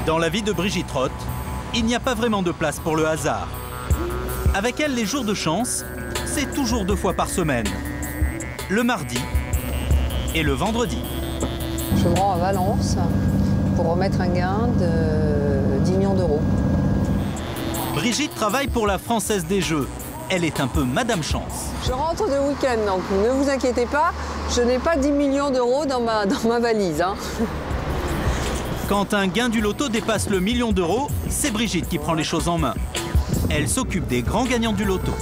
Dans la vie de Brigitte Roth, il n'y a pas vraiment de place pour le hasard. Avec elle, les jours de chance, c'est toujours 2 fois par semaine. Le mardi et le vendredi. Je me rends à Valence pour remettre un gain de 10 millions d'euros. Brigitte travaille pour la Française des Jeux. Elle est un peu Madame Chance. Je rentre de week-end, donc ne vous inquiétez pas, je n'ai pas 10 millions d'euros dans ma valise. Hein. Quand un gain du loto dépasse le 1 million d'euros, c'est Brigitte qui prend les choses en main. Elle s'occupe des grands gagnants du loto.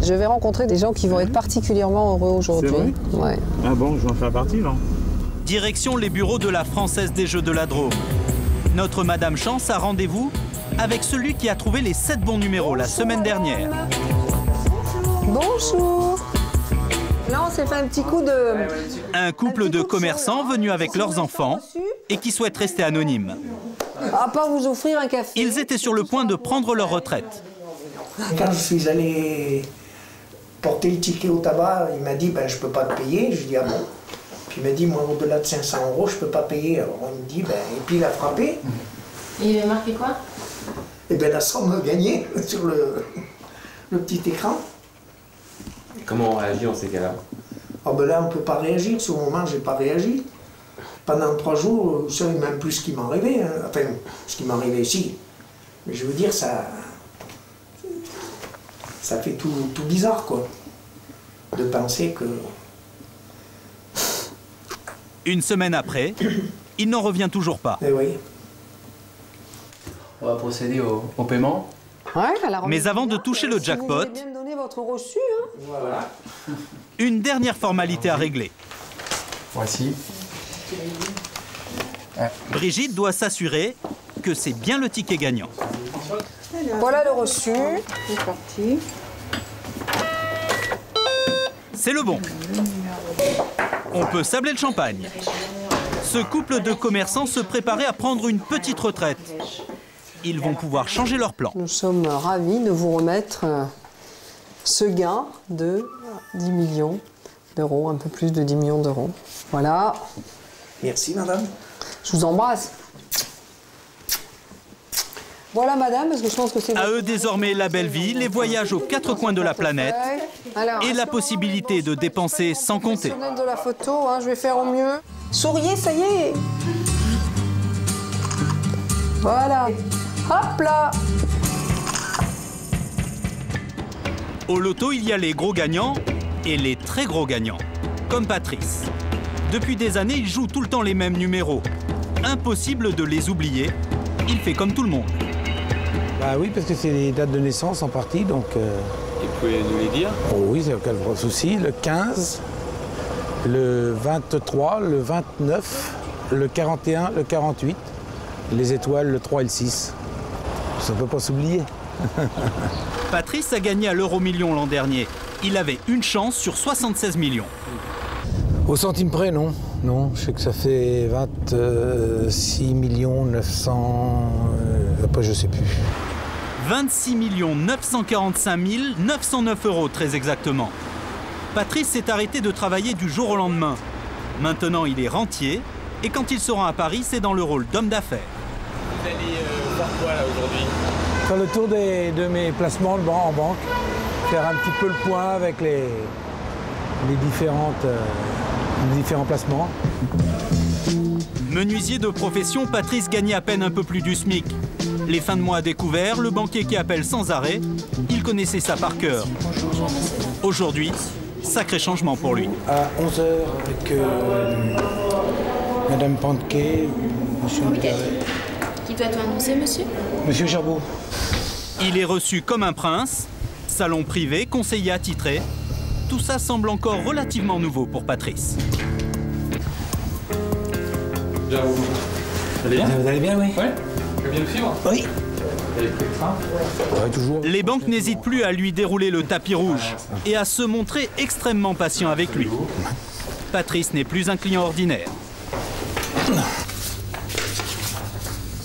Je vais rencontrer des gens qui vont être particulièrement heureux aujourd'hui. Ouais. Ah bon, je vais en faire partie, non? Direction les bureaux de la Française des Jeux de la Drôme. Notre Madame Chance a rendez-vous avec celui qui a trouvé les 7 bons numéros la semaine dernière. Bonjour. Là, on s'est fait un petit coup de... Un couple de commerçants venus avec leurs enfants et qui souhaitent rester anonymes. À part vous offrir un café. Ils étaient sur le point de prendre leur retraite. Quand je suis allé porter le ticket au tabac, il m'a dit ben, je ne peux pas te payer. Je dis ah bon. Puis il m'a dit moi au-delà de 500 euros je ne peux pas payer. Alors il me dit ben, et puis il a frappé. Et il avait marqué quoi? Et bien la somme gagnée sur le petit écran. Comment on réagit en ces cas-là? Ah ben là on ne peut pas réagir. Sur le moment je n'ai pas réagi. Pendant 3 jours, je ne savais même plus ce qui m'arrivait. Hein. Enfin, ce qui m'arrivait ici. Mais je veux dire, ça fait tout bizarre, quoi. De penser que... Une semaine après, il n'en revient toujours pas. Eh oui. On va procéder au paiement. Ouais, alors, mais avant de toucher le jackpot, vous bien donner votre reçu, hein. Voilà. Une dernière formalité à régler. Voici. Brigitte doit s'assurer que c'est bien le ticket gagnant. Voilà le reçu. C'est parti. C'est le bon. On peut sabler le champagne. Ce couple de commerçants se préparait à prendre une petite retraite. Ils vont pouvoir changer leur plan. Nous sommes ravis de vous remettre ce gain de 10 millions d'euros, un peu plus de 10 millions d'euros. Voilà. Merci, madame. Je vous embrasse. Voilà, madame, parce que je pense que c'est... À eux désormais la belle vie, les voyages aux 4 coins de la planète et la possibilité de dépenser sans compter. De la photo, hein, je vais faire au mieux. Souriez, ça y est. Voilà. Hop là. Au loto, il y a les gros gagnants et les très gros gagnants, comme Patrice. Depuis des années, il joue tout le temps les mêmes numéros. Impossible de les oublier. Il fait comme tout le monde. Bah oui, parce que c'est les dates de naissance en partie, donc... Et vous pouvez nous les dire? Oh oui, c'est aucun souci. Le 15, le 23, le 29, le 41, le 48, les étoiles, le 3 et le 6. Ça ne peut pas s'oublier. Patrice a gagné à l'euro-million l'an dernier. Il avait une chance sur 76 millions. Au centime près, non. Non, je sais que ça fait 26 900... après, je sais plus. 26 945 909 euros, très exactement. Patrice s'est arrêté de travailler du jour au lendemain. Maintenant, il est rentier. Et quand il sera à Paris, c'est dans le rôle d'homme d'affaires. Vous allez faire quoi, là, aujourd'hui? Faire le tour de mes placements en banque. Faire un petit peu le point avec les différents placements. Menuisier de profession, Patrice gagnait à peine un peu plus du SMIC. Les fins de mois à découvert, le banquier qui appelle sans arrêt, il connaissait ça par cœur. Aujourd'hui, sacré changement pour lui. À 11h avec Madame Panquet, Monsieur Médard. Qui doit annoncer, monsieur? Monsieur Gerbeau. Il est reçu comme un prince, salon privé, conseiller attitré. Tout ça semble encore relativement nouveau pour Patrice. Vous allez bien? Vous allez bien, oui? Ouais. Tu veux bien me suivre? Oui. Vous avez pris le train? Ouais, toujours. Les banques n'hésitent plus à lui dérouler le tapis rouge et à se montrer extrêmement patient avec lui. Patrice n'est plus un client ordinaire.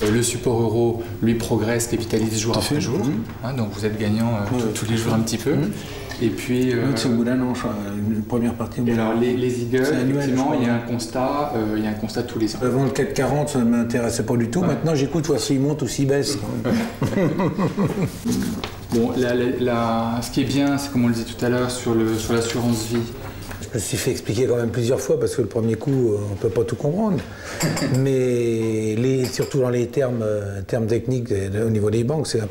Le support euro, lui, progresse, capitalise jour après jour. Hein, donc vous êtes gagnant tous les jours un petit peu. Et puis... L'autre, c'est au bout d'un an, une première partie. Et alors, les Eagles, c'est annuel, effectivement, je crois. il y a un constat tous les ans. Avant le 440, ça ne m'intéressait pas du tout. Ouais. Maintenant, j'écoute voir s'il monte ou s'il baisse. Bon, ce qui est bien, c'est comme on le disait tout à l'heure, sur l'assurance vie. Je me suis fait expliquer quand même plusieurs fois parce que le premier coup, on ne peut pas tout comprendre. Mais surtout dans les termes techniques au niveau des banques, c'est un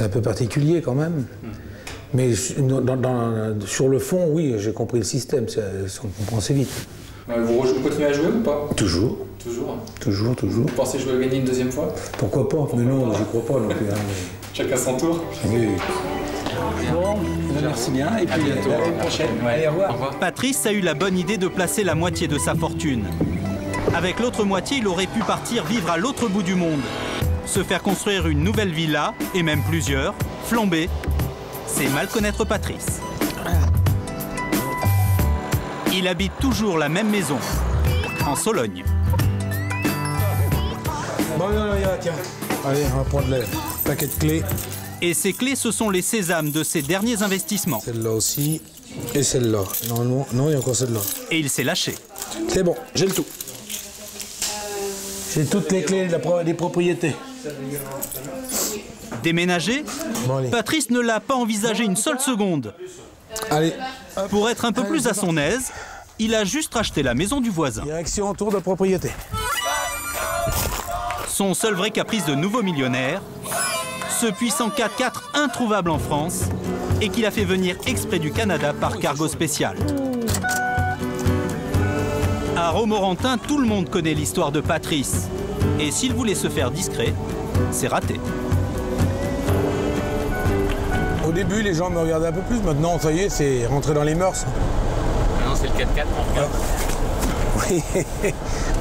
peu particulier quand même. Mais sur le fond, oui, j'ai compris le système, on comprend assez vite. Vous continuez à jouer ou pas? Toujours. Toujours. Toujours. Vous pensez jouer à gagner une deuxième fois? Pourquoi pas? Mais non, j'y crois pas non plus. Hein, Chacun son tour. oui. Bon, merci bien, et puis à l'année prochaine. Allez, au revoir. Patrice a eu la bonne idée de placer la moitié de sa fortune. Avec l'autre moitié, il aurait pu partir vivre à l'autre bout du monde, se faire construire une nouvelle villa, et même plusieurs, flamber. C'est mal connaître Patrice. Il habite toujours la même maison, en Sologne. Bon, tiens. Allez, on va prendre le paquet de clés. Et ces clés, ce sont les sésames de ses derniers investissements. Celle-là aussi, et celle-là. Normalement, non, il y a encore celle-là. Et il s'est lâché. C'est bon, j'ai le tout. J'ai toutes les clés des propriétés. Déménager, Bon, allez. Patrice ne l'a pas envisagé une seule seconde. Allez, Pour être un peu plus à son aise, il a juste racheté la maison du voisin. direction tour de propriété. Son seul vrai caprice de nouveau millionnaire, ce puissant 4x4 introuvable en France et qu'il a fait venir exprès du Canada par cargo spécial. À Romorantin, tout le monde connaît l'histoire de Patrice. Et s'il voulait se faire discret, c'est raté. Au début, les gens me regardaient un peu plus. Maintenant, ça y est, c'est rentré dans les mœurs. Maintenant, c'est le 4x4. Oui.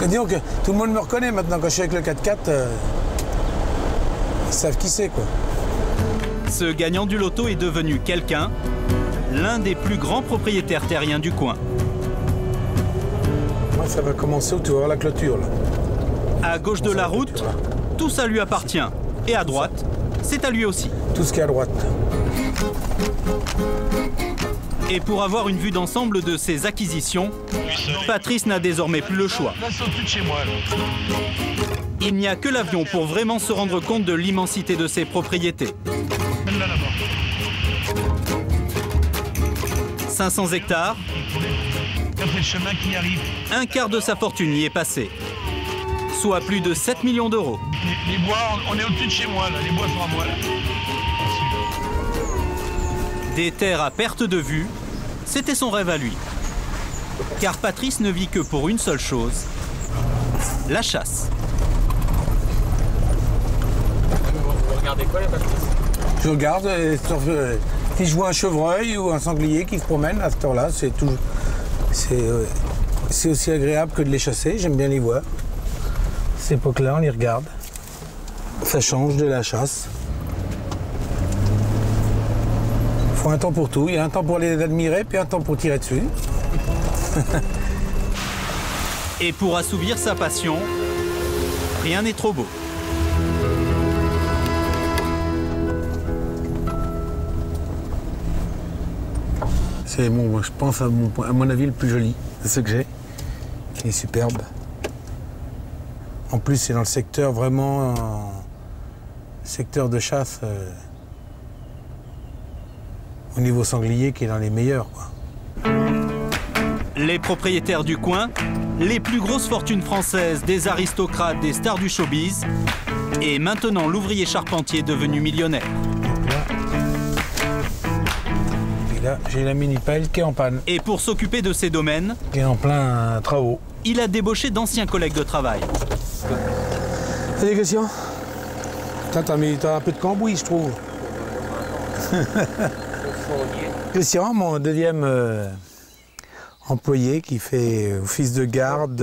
Disons que tout le monde me reconnaît maintenant quand je suis avec le 4x4. Ils savent qui c'est, quoi. Ce gagnant du loto est devenu quelqu'un, l'un des plus grands propriétaires terriens du coin. Moi, ça va commencer où tu vas voir la clôture, là. À gauche de la route, tout ça lui appartient. Et à droite, c'est à lui aussi. Tout ce qui est à droite. Et pour avoir une vue d'ensemble de ses acquisitions, Patrice n'a désormais plus le choix. Il n'y a que l'avion pour vraiment se rendre compte de l'immensité de ses propriétés. 500 hectares, un quart de sa fortune y est passé, soit plus de 7 millions d'euros. Les bois, on est au-dessus de chez moi, là. Les bois sont à moi, là. Des terres à perte de vue, c'était son rêve à lui. Car Patrice ne vit que pour une seule chose, la chasse. Vous regardez quoi, là, Patrice? Je regarde, si je vois un chevreuil ou un sanglier qui se promène à cette heure-là, c'est aussi agréable que de les chasser. J'aime bien les voir. À cette époque-là, on les regarde. Ça change de la chasse. Il faut un temps pour tout. Il y a un temps pour les admirer, puis un temps pour tirer dessus. Et pour assouvir sa passion, rien n'est trop beau. C'est je pense à mon avis le plus joli. C'est ce que j'ai. Il est superbe. En plus, c'est dans le secteur vraiment secteur de chasse au niveau sanglier qui est dans les meilleurs, quoi. Les propriétaires du coin, les plus grosses fortunes françaises, des aristocrates, des stars du showbiz, et maintenant l'ouvrier charpentier devenu millionnaire. Donc là, j'ai la mini-pelle qui est en panne, Et pour s'occuper de ces domaines, qui est en plein travaux. il a débauché d'anciens collègues de travail. T'as des questions? T'as un peu de cambouis, je trouve. Christian, mon deuxième employé qui fait office de garde,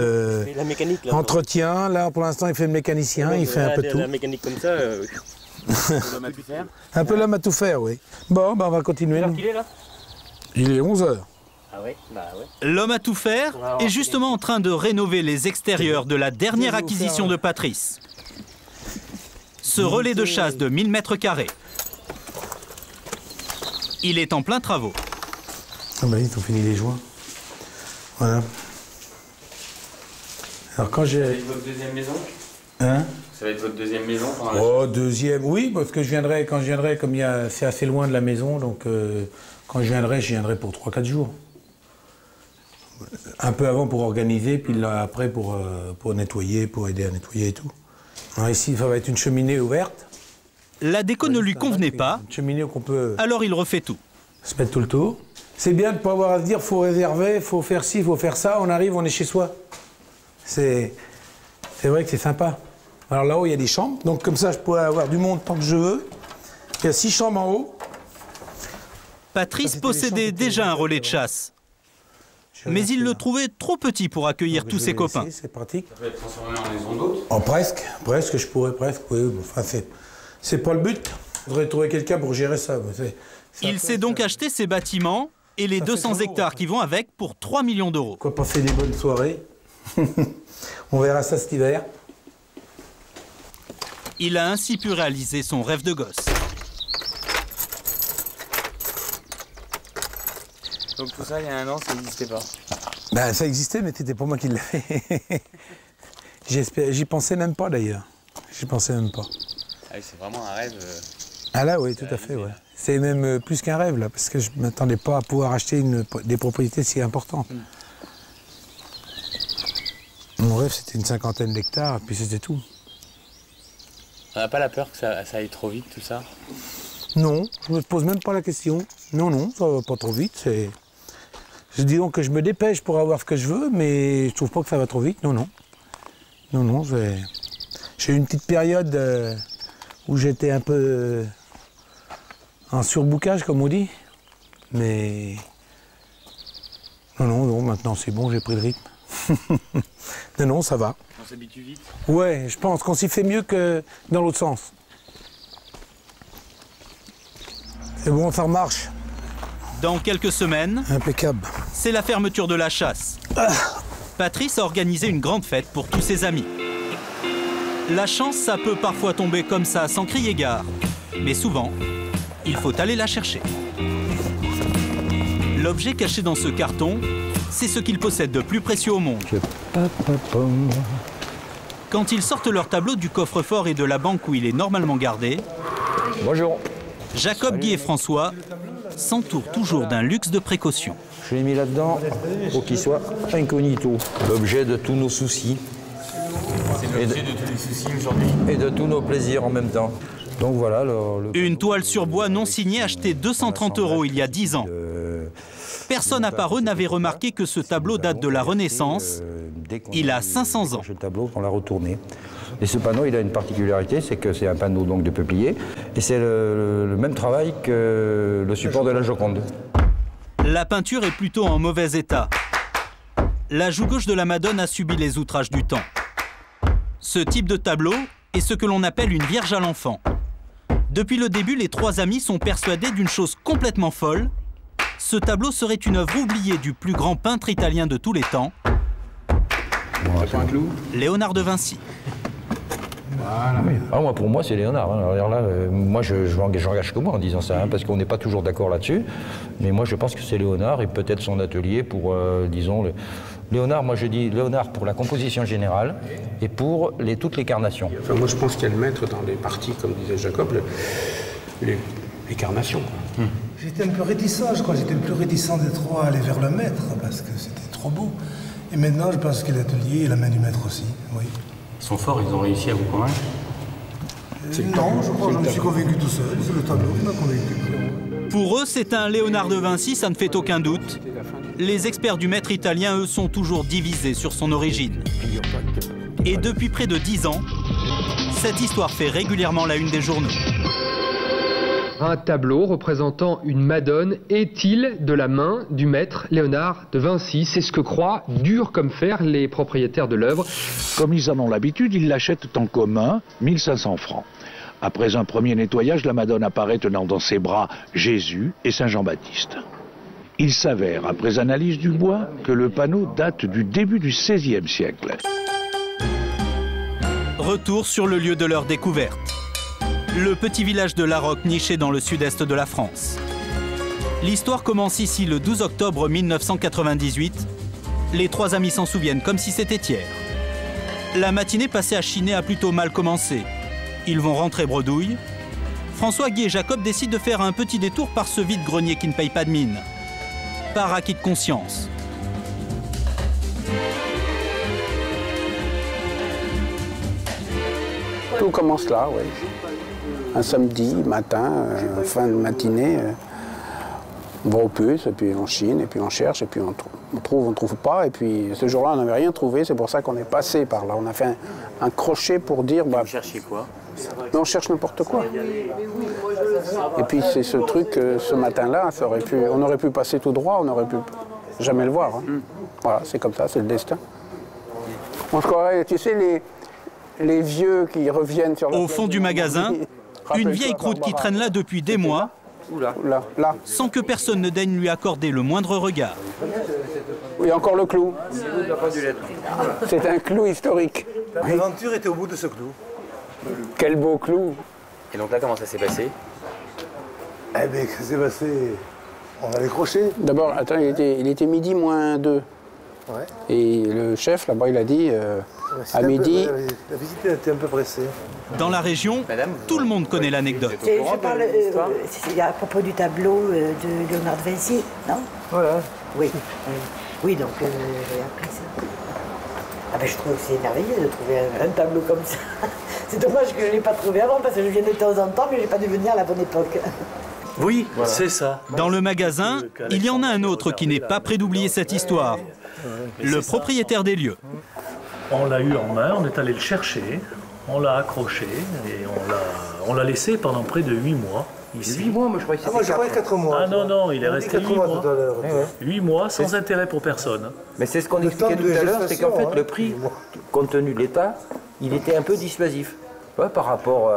la mécanique, là, entretien. Là, pour l'instant, il fait le mécanicien, il fait un peu de tout. La mécanique comme ça, l'homme à tout faire. Un peu l'homme à tout faire, oui. Bon, ben, on va continuer. Quelle heure qu'il est là? Il est 11h. Ah ouais, bah ouais. L'homme à tout faire est justement en train de rénover les extérieurs de la dernière acquisition de Patrice. Ce relais de chasse de 1000 mètres carrés. Il est en plein travaux. Ah bah ils ont fini les joints. Voilà. Alors quand j'ai... Ça va être votre deuxième maison? Hein? Ça va être votre deuxième maison pendant la... Oh, deuxième, oui, parce que quand je viendrai, comme c'est assez loin de la maison, donc quand je viendrai pour 3-4 jours. Un peu avant pour organiser, puis là, après pour nettoyer, pour aider à nettoyer et tout. Alors ici, ça va être une cheminée ouverte. La déco ne lui convenait pas, Une cheminée qu'on peut alors il refait tout. se mettre tout le tour. C'est bien de ne pas avoir à se dire, faut réserver, faut faire ci, faut faire ça. On arrive, on est chez soi. C'est vrai que c'est sympa. Alors là-haut, il y a des chambres. Donc comme ça, je pourrais avoir du monde tant que je veux. Il y a 6 chambres en haut. Patrice possédait déjà un relais de chasse. Mais il le trouvait trop petit pour accueillir tous ses copains. C'est pratique. Ça peut être transformé en maison d'hôte? Oh, presque, je pourrais presque, oui. Enfin, c'est pas le but. Il faudrait trouver quelqu'un pour gérer ça. Il s'est donc acheté ses bâtiments et les 200 hectares qui vont avec pour 3 millions d'euros. Quoi, passer des bonnes soirées. On verra ça cet hiver. Il a ainsi pu réaliser son rêve de gosse. Donc tout ça, il y a un an, ça n'existait pas? Ben, ça existait, mais c'était pas moi qui l'avais fait. J'y pensais même pas d'ailleurs. J'y pensais même pas. Ah oui, c'est vraiment un rêve. Ah là, oui, tout à fait, ouais. C'est même plus qu'un rêve, là, parce que je ne m'attendais pas à pouvoir acheter des propriétés si importantes. Mon rêve, c'était une 50aine d'hectares, et puis c'était tout. On n'a pas la peur que ça aille trop vite, tout ça? Non, je me pose même pas la question. Non, ça va pas trop vite. Je dis donc que je me dépêche pour avoir ce que je veux, mais je trouve pas que ça va trop vite. Non. J'ai eu une petite période où j'étais un peu en surboucage, comme on dit. Mais non, maintenant c'est bon, j'ai pris le rythme. Non, ça va. On s'habitue vite? Ouais, je pense qu'on s'y fait mieux que dans l'autre sens. C'est bon, ça marche. Dans quelques semaines, impeccable. C'est la fermeture de la chasse. Patrice a organisé une grande fête pour tous ses amis. La chance, ça peut parfois tomber comme ça, sans crier gare. Mais souvent, il faut aller la chercher. L'objet caché dans ce carton, c'est ce qu'ils possèdent de plus précieux au monde. Quand ils sortent leur tableau du coffre-fort et de la banque où il est normalement gardé, bonjour. Jacob, Guy et François s'entourent toujours d'un luxe de précaution. Je l'ai mis là-dedans pour qu'il soit incognito. L'objet de tous nos soucis. C'est l'objet de tous les soucis aujourd'hui. Et de tous nos plaisirs en même temps. Donc voilà. Une toile sur bois non signée achetée 230 € il y a 10 ans. Personne à part eux n'avait remarqué que ce tableau date de la Renaissance. Il a 500 ans. Le tableau, on l'a retourné. Et ce panneau, il a une particularité, c'est que c'est un panneau donc de peuplier. Et c'est le même travail que le support de la Joconde. La peinture est plutôt en mauvais état. La joue gauche de la Madone a subi les outrages du temps. Ce type de tableau est ce que l'on appelle une Vierge à l'enfant. Depuis le début, les trois amis sont persuadés d'une chose complètement folle. Ce tableau serait une œuvre oubliée du plus grand peintre italien de tous les temps, Léonard de Vinci. Voilà. Ah, moi, pour moi, c'est Léonard. Hein. Alors là, moi, j'engage que moi en disant ça, hein, parce qu'on n'est pas toujours d'accord là-dessus. Mais moi, je pense que c'est Léonard et peut-être son atelier pour, disons, Léonard, moi je dis Léonard pour la composition générale et pour toutes les carnations. Enfin, moi, je pense qu'il y a le maître dans les parties, comme disait Jacob, les carnations. J'étais un peu réticent, je crois. J'étais plus réticent de trop aller vers le maître, parce que c'était trop beau. Et maintenant, je pense que l'atelier et la main du maître aussi, oui. Ils sont forts, ils ont réussi à vous convaincre? Non, je crois que je me suis convaincu tout seul. C'est le tableau qui m'a convaincu. Pour eux, c'est un Léonard de Vinci, ça ne fait aucun doute. Les experts du maître italien, eux, sont toujours divisés sur son origine. Et depuis près de 10 ans, cette histoire fait régulièrement la une des journaux. Un tableau représentant une Madone est-il de la main du maître Léonard de Vinci? C'est ce que croient, dur comme fer, les propriétaires de l'œuvre. Comme ils en ont l'habitude, ils l'achètent en commun, 1500 francs. Après un premier nettoyage, la Madone apparaît tenant dans ses bras Jésus et Saint Jean-Baptiste. Il s'avère, après analyse du bois, que le panneau date du début du XVIe siècle. Retour sur le lieu de leur découverte. Le petit village de La Roque, niché dans le sud-est de la France. L'histoire commence ici le 12 octobre 1998. Les trois amis s'en souviennent comme si c'était hier. La matinée passée à chiner a plutôt mal commencé. Ils vont rentrer bredouille. François, Guy et Jacob décident de faire un petit détour par ce vide-grenier qui ne paye pas de mine. Par acquis de conscience. Tout commence là, oui. Un samedi matin, fin de matinée, on va aux puces, et puis on chine, et puis on cherche, et puis on trouve pas. Et puis ce jour-là, on n'avait rien trouvé, c'est pour ça qu'on est passé par là. On a fait un crochet pour dire... Bah, vous cherchez quoi? Mais on cherche n'importe quoi. Et puis c'est ce truc, ce matin-là, on aurait pu passer tout droit, on n'aurait pu jamais le voir. Hein. Voilà, c'est comme ça, c'est le destin. On se croirait, tu sais, les vieux qui reviennent sur la... Au fond du magasin, une vieille croûte qui traîne là depuis des mois, là, sans que personne ne daigne lui accorder le moindre regard. Oui, encore le clou. C'est un clou historique. L'aventure était au bout de ce clou. Quel beau clou. Et donc là, comment ça s'est passé? Eh bien, qu'est-ce qui s'est passé? On a les crochets. D'abord, attends, il était midi moins 2. Ouais. Et le chef, là-bas, il a dit, à midi... La visite était un peu pressée. Dans la région, tout le monde connaît l'anecdote. Je parle c'est à propos du tableau de Léonard de Vinci, non? Voilà. Oui, oui, donc j'ai appris ça. Ah ben, je trouve que c'est merveilleux de trouver un tableau comme ça. C'est dommage que je ne l'ai pas trouvé avant, parce que je viens de temps en temps, mais je n'ai pas dû venir à la bonne époque. Oui, voilà. C'est ça. Dans le magasin, il y en a un autre qui n'est pas prêt d'oublier cette histoire. Le propriétaire des lieux. On l'a eu en main, on est allé le chercher, on l'a accroché et on l'a laissé pendant près de 8 mois. Ici. 8 mois, moi je croyais que c'était 4 mois. Moi je croyais 4 mois. Ah non, non, il est resté 8 mois. Tout à l'heure. 8 mois sans intérêt pour personne. Mais c'est ce qu'on expliquait tout à l'heure, c'est qu'en fait le prix, compte tenu de l'état, il était un peu dissuasif. Ouais, par rapport...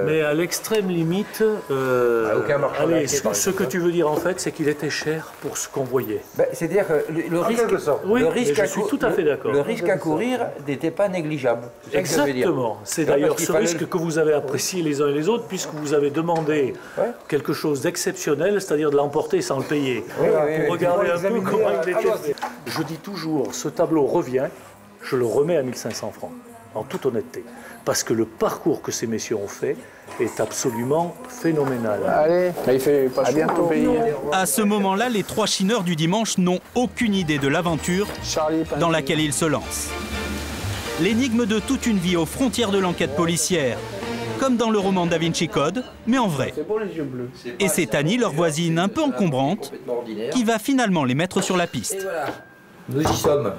Mais à l'extrême limite, allez, ce que tu veux dire en fait, c'est qu'il était cher pour ce qu'on voyait. Ben, c'est-à-dire que le risque, oui, le risque je suis tout à fait d'accord. Le risque à courir n'était pas négligeable. Exactement. C'est d'ailleurs ce risque que vous avez apprécié les uns et les autres, puisque vous avez demandé quelque chose d'exceptionnel, c'est-à-dire de l'emporter sans le payer. Pour regarder un peu comment il était. Je dis toujours, ce tableau revient, je le remets à 1500 francs, en toute honnêteté. Parce que le parcours que ces messieurs ont fait est absolument phénoménal. Allez, il fait pas à bientôt payer. À ce moment-là, les trois chineurs du dimanche n'ont aucune idée de l'aventure dans laquelle ils se lancent. L'énigme de toute une vie aux frontières de l'enquête policière, comme dans le roman Da Vinci Code, mais en vrai. Et c'est Annie, leur voisine un peu encombrante, qui va finalement les mettre sur la piste. Et voilà, nous y sommes.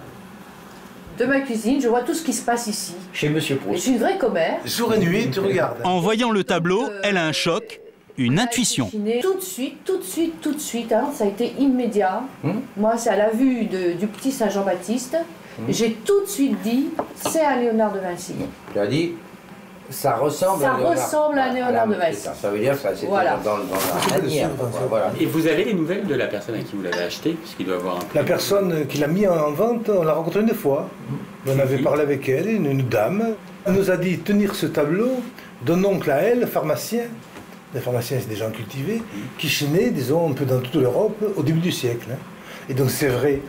De ma cuisine, je vois tout ce qui se passe ici. Chez Monsieur Proust. Je suis une vraie commère. Jour et nuit, tu regardes. En voyant le tableau, elle a un choc, une intuition. Tout de suite, tout de suite, tout de suite. Hein, ça a été immédiat. Moi, c'est à la vue du petit Saint-Jean-Baptiste. J'ai tout de suite dit, c'est un Léonard de Vinci. Tu as dit, ça ressemble à un Léonard de Vinci. Ça veut dire que ça, c'était dans la manière. Voilà. Et vous avez les nouvelles de la personne à qui vous l'avez acheté, puisqu'il doit avoir un prix. La personne qui l'a mis en vente, on l'a rencontrée une fois. On avait parlé avec elle, une dame. Elle nous a dit tenir ce tableau d'un oncle à elle, pharmacien. Les pharmaciens, c'est des gens cultivés, qui chinaient, disons, un peu dans toute l'Europe au début du siècle. Et donc c'est vrai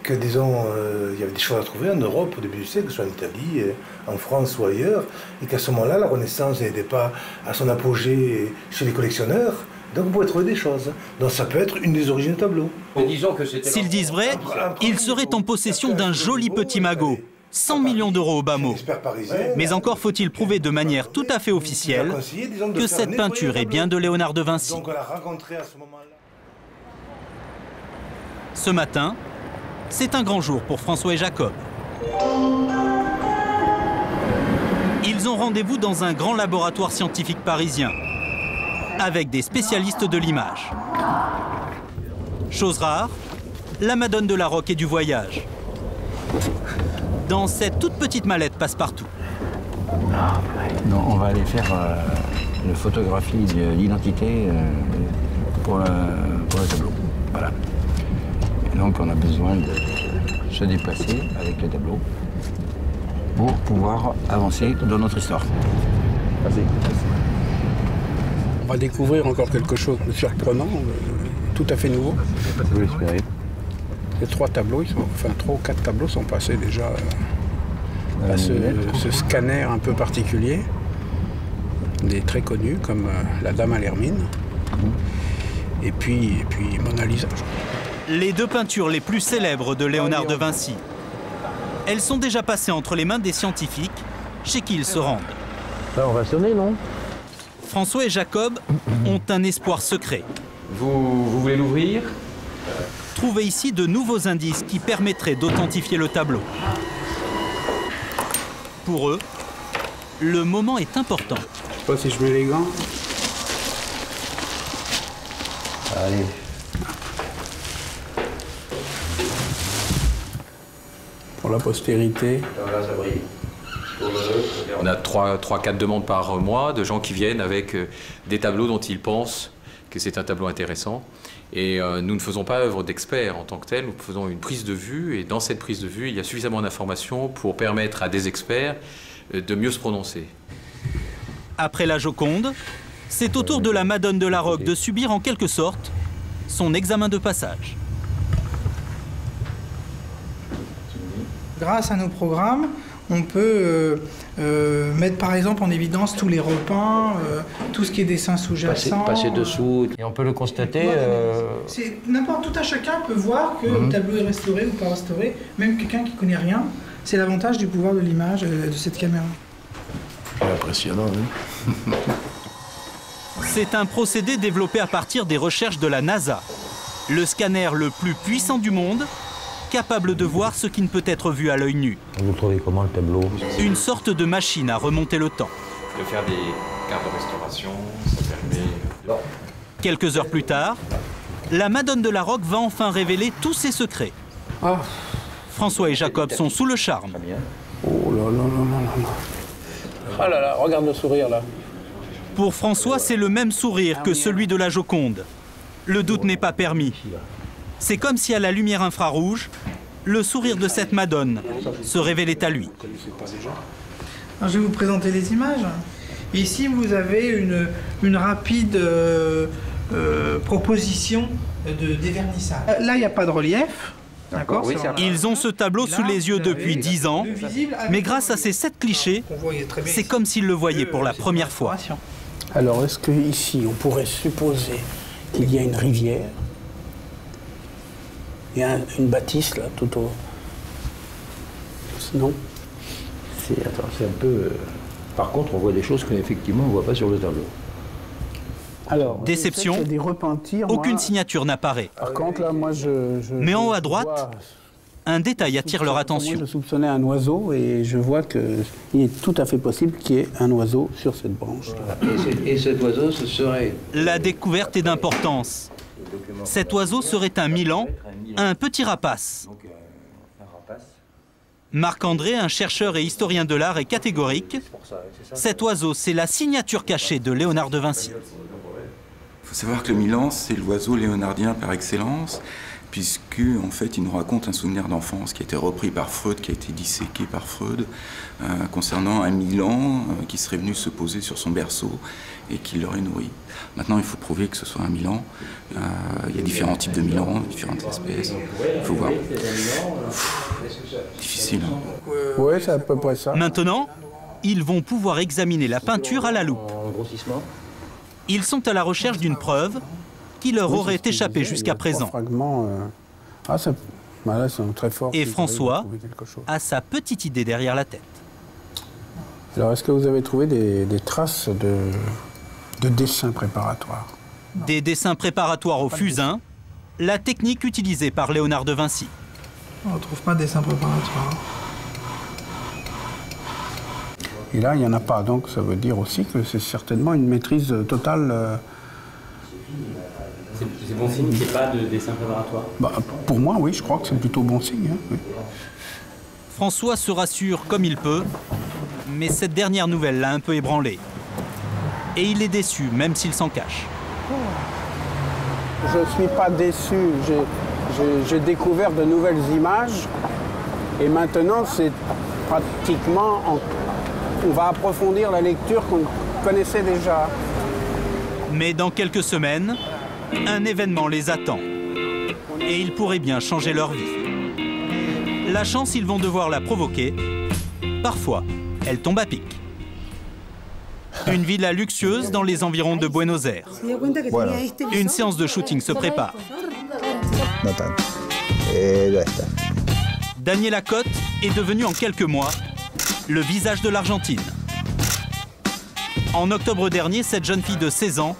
que, disons, il y avait des choses à trouver en Europe au début du siècle, soit en Italie, en France ou ailleurs, et qu'à ce moment-là, la Renaissance n'était pas à son apogée chez les collectionneurs. Donc vous pouvez trouver des choses. Donc ça peut être une des origines du tableau. S'ils disent vrai, ils seraient en possession d'un joli petit magot. 100 millions d'euros au bas mot. Mais encore faut-il prouver de manière tout à fait officielle que cette peinture est bien de Léonard de Vinci. Ce matin, c'est un grand jour pour François et Jacob. Ils ont rendez-vous dans un grand laboratoire scientifique parisien, avec des spécialistes de l'image. Chose rare, la Madone de la Roque et du voyage. Dans cette toute petite mallette passe-partout. Non, on va aller faire la photographie de l'identité pour le tableau. Voilà. Et donc on a besoin de se déplacer avec le tableau pour pouvoir avancer dans notre histoire. On va découvrir encore quelque chose de surprenant. tout à fait nouveau. Je l'espérais. Les 3 tableaux, enfin 3 ou 4 tableaux sont passés déjà à ce scanner un peu particulier. Des très connus comme La Dame à l'Hermine et puis Mona Lisa. Les 2 peintures les plus célèbres de Léonard de Vinci. Elles sont déjà passées entre les mains des scientifiques, chez qui ils se rendent. Là, on va sonner, non? François et Jacob ont un espoir secret. Vous voulez l'ouvrir? Trouver ici de nouveaux indices qui permettraient d'authentifier le tableau. Pour eux, le moment est important. Je sais pas si je mets les gants. Allez. Pour la postérité. On a 3-4 demandes par mois de gens qui viennent avec des tableaux dont ils pensent que c'est un tableau intéressant. Et nous ne faisons pas œuvre d'experts en tant que tel, nous faisons une prise de vue et dans cette prise de vue, il y a suffisamment d'informations pour permettre à des experts de mieux se prononcer. Après la Joconde, c'est au tour de la Madone de la Roque de subir en quelque sorte son examen de passage. Grâce à nos programmes, on peut mettre par exemple en évidence tous les repeints, tout ce qui est dessin sous-jacent. Passer dessous, et on peut le constater. Tout un chacun peut voir que le tableau est restauré ou pas restauré, même quelqu'un qui ne connaît rien. C'est l'avantage du pouvoir de l'image de cette caméra. C'est impressionnant, hein. C'est un procédé développé à partir des recherches de la NASA, le scanner le plus puissant du monde, capable de voir ce qui ne peut être vu à l'œil nu. Vous trouvez comment le tableau? Une sorte de machine à remonter le temps. De faire des cartes de restauration, ça permet... Quelques heures plus tard, la Madone de la Roque va enfin révéler tous ses secrets. Oh. François et Jacob sont sous le charme. Oh là là là là là. Ah là là, regarde le sourire là. Pour François, c'est le même sourire que celui de la Joconde. Le doute n'est pas permis. C'est comme si à la lumière infrarouge, le sourire de cette Madone se révélait à lui. Alors, je vais vous présenter les images. Ici, vous avez une rapide proposition de dévernissage. Là, il n'y a pas de relief. Oui, ils ont ce tableau sous les yeux depuis 10 ans, mais grâce à ces 7 clichés, c'est comme s'ils le voyaient pour la première fois. Alors, est-ce qu'ici, on pourrait supposer qu'il y a une rivière? Il y a une bâtisse, là, tout au... Non? C'est un peu... Par contre, on voit des choses qu'effectivement, on ne voit pas sur le tableau. Alors, déception, des repentirs, aucune signature n'apparaît. Par contre, là, moi, mais en haut à droite, un détail attire leur attention. Moi, je soupçonnais un oiseau et je vois qu'il est tout à fait possible qu'il y ait un oiseau sur cette branche. Et cet oiseau, ce serait... La découverte est d'importance. Cet oiseau serait un milan, un petit rapace. Marc-André, un chercheur et historien de l'art, est catégorique. Cet oiseau, c'est la signature cachée de Léonard de Vinci. Il faut savoir que le milan, c'est l'oiseau léonardien par excellence, puisque en fait, il nous raconte un souvenir d'enfance qui a été repris par Freud, qui a été disséqué par Freud, concernant un milan qui serait venu se poser sur son berceau et qui l'aurait nourri. Maintenant, il faut prouver que ce soit un milan. Il y a différents types de milans, différentes espèces. Il faut voir. Difficile. Hein. Oui, c'est à peu près ça. Maintenant, ils vont pouvoir examiner la peinture à la loupe. Ils sont à la recherche d'une preuve qui leur aurait échappé jusqu'à présent. Là, c'est très fort. Et François a sa petite idée derrière la tête. Alors, est-ce que vous avez trouvé des traces de dessins préparatoires? Des dessins préparatoires au fusain, la technique utilisée par Léonard de Vinci. On ne trouve pas de dessin préparatoire. Et là, il n'y en a pas, donc ça veut dire aussi que c'est certainement une maîtrise totale. C'est bon signe qu'il n'y ait pas de dessin préparatoire? Pour moi, oui, je crois que c'est plutôt bon signe. Hein, oui. François se rassure comme il peut, mais cette dernière nouvelle l'a un peu ébranlé. Et il est déçu, même s'il s'en cache. Je ne suis pas déçu. J'ai découvert de nouvelles images. Et maintenant, c'est pratiquement... On va approfondir la lecture qu'on connaissait déjà. Mais dans quelques semaines, Un événement les attend. Et il pourrait bien changer leur vie. La chance, ils vont devoir la provoquer. Parfois, elle tombe à pic. Une villa luxueuse dans les environs de Buenos Aires. Une séance de shooting se prépare. Daniela Cotte est devenue en quelques mois le visage de l'Argentine. En octobre dernier, cette jeune fille de 16 ans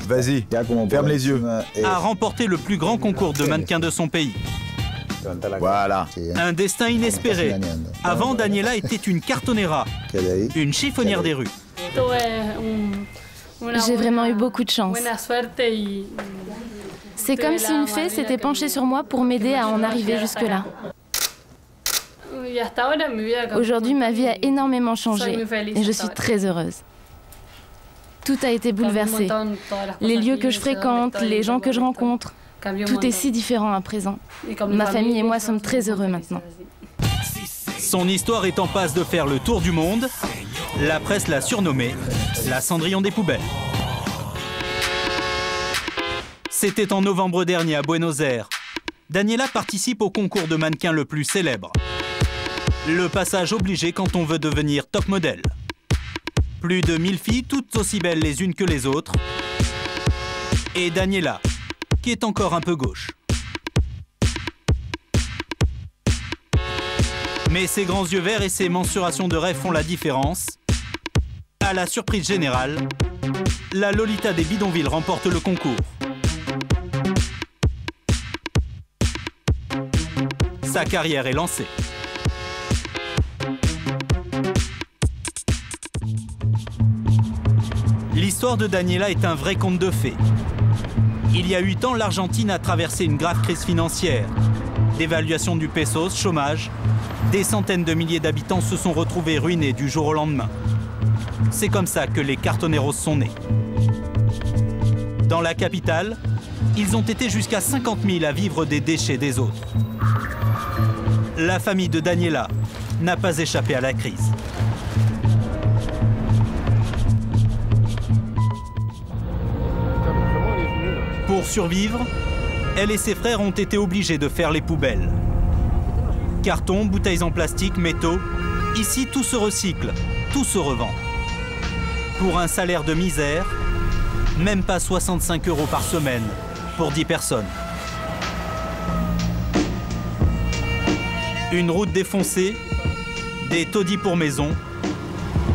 Vas-y, ferme les yeux. a remporté le plus grand concours de mannequins de son pays. Voilà. Un destin inespéré. Avant, Daniela était une cartonera, une chiffonnière des rues. J'ai vraiment eu beaucoup de chance. C'est comme si une fée s'était penchée sur moi pour m'aider à en arriver jusque-là. Aujourd'hui, ma vie a énormément changé et je suis très heureuse. Tout a été bouleversé. Les lieux que je fréquente, les gens que je rencontre, tout est si différent à présent. Ma famille et moi sommes très heureux maintenant. Son histoire est en passe de faire le tour du monde. La presse l'a surnommée la Cendrillon des poubelles. C'était en novembre dernier à Buenos Aires. Daniela participe au concours de mannequins le plus célèbre. Le passage obligé quand on veut devenir top modèle. Plus de 1000 filles, toutes aussi belles les unes que les autres. Et Daniela, qui est encore un peu gauche. Mais ses grands yeux verts et ses mensurations de rêve font la différence. À la surprise générale, la Lolita des bidonvilles remporte le concours. Sa carrière est lancée. L'histoire de Daniela est un vrai conte de fées. Il y a 8 ans, l'Argentine a traversé une grave crise financière. Dévaluation du pesos, chômage. Des centaines de milliers d'habitants se sont retrouvés ruinés du jour au lendemain. C'est comme ça que les cartoneros sont nés. Dans la capitale, ils ont été jusqu'à 50 000 à vivre des déchets des autres. La famille de Daniela n'a pas échappé à la crise. Pour survivre, elle et ses frères ont été obligés de faire les poubelles. Carton, bouteilles en plastique, métaux, ici tout se recycle, tout se revend. Pour un salaire de misère, même pas 65 € par semaine pour 10 personnes. Une route défoncée, des taudis pour maison.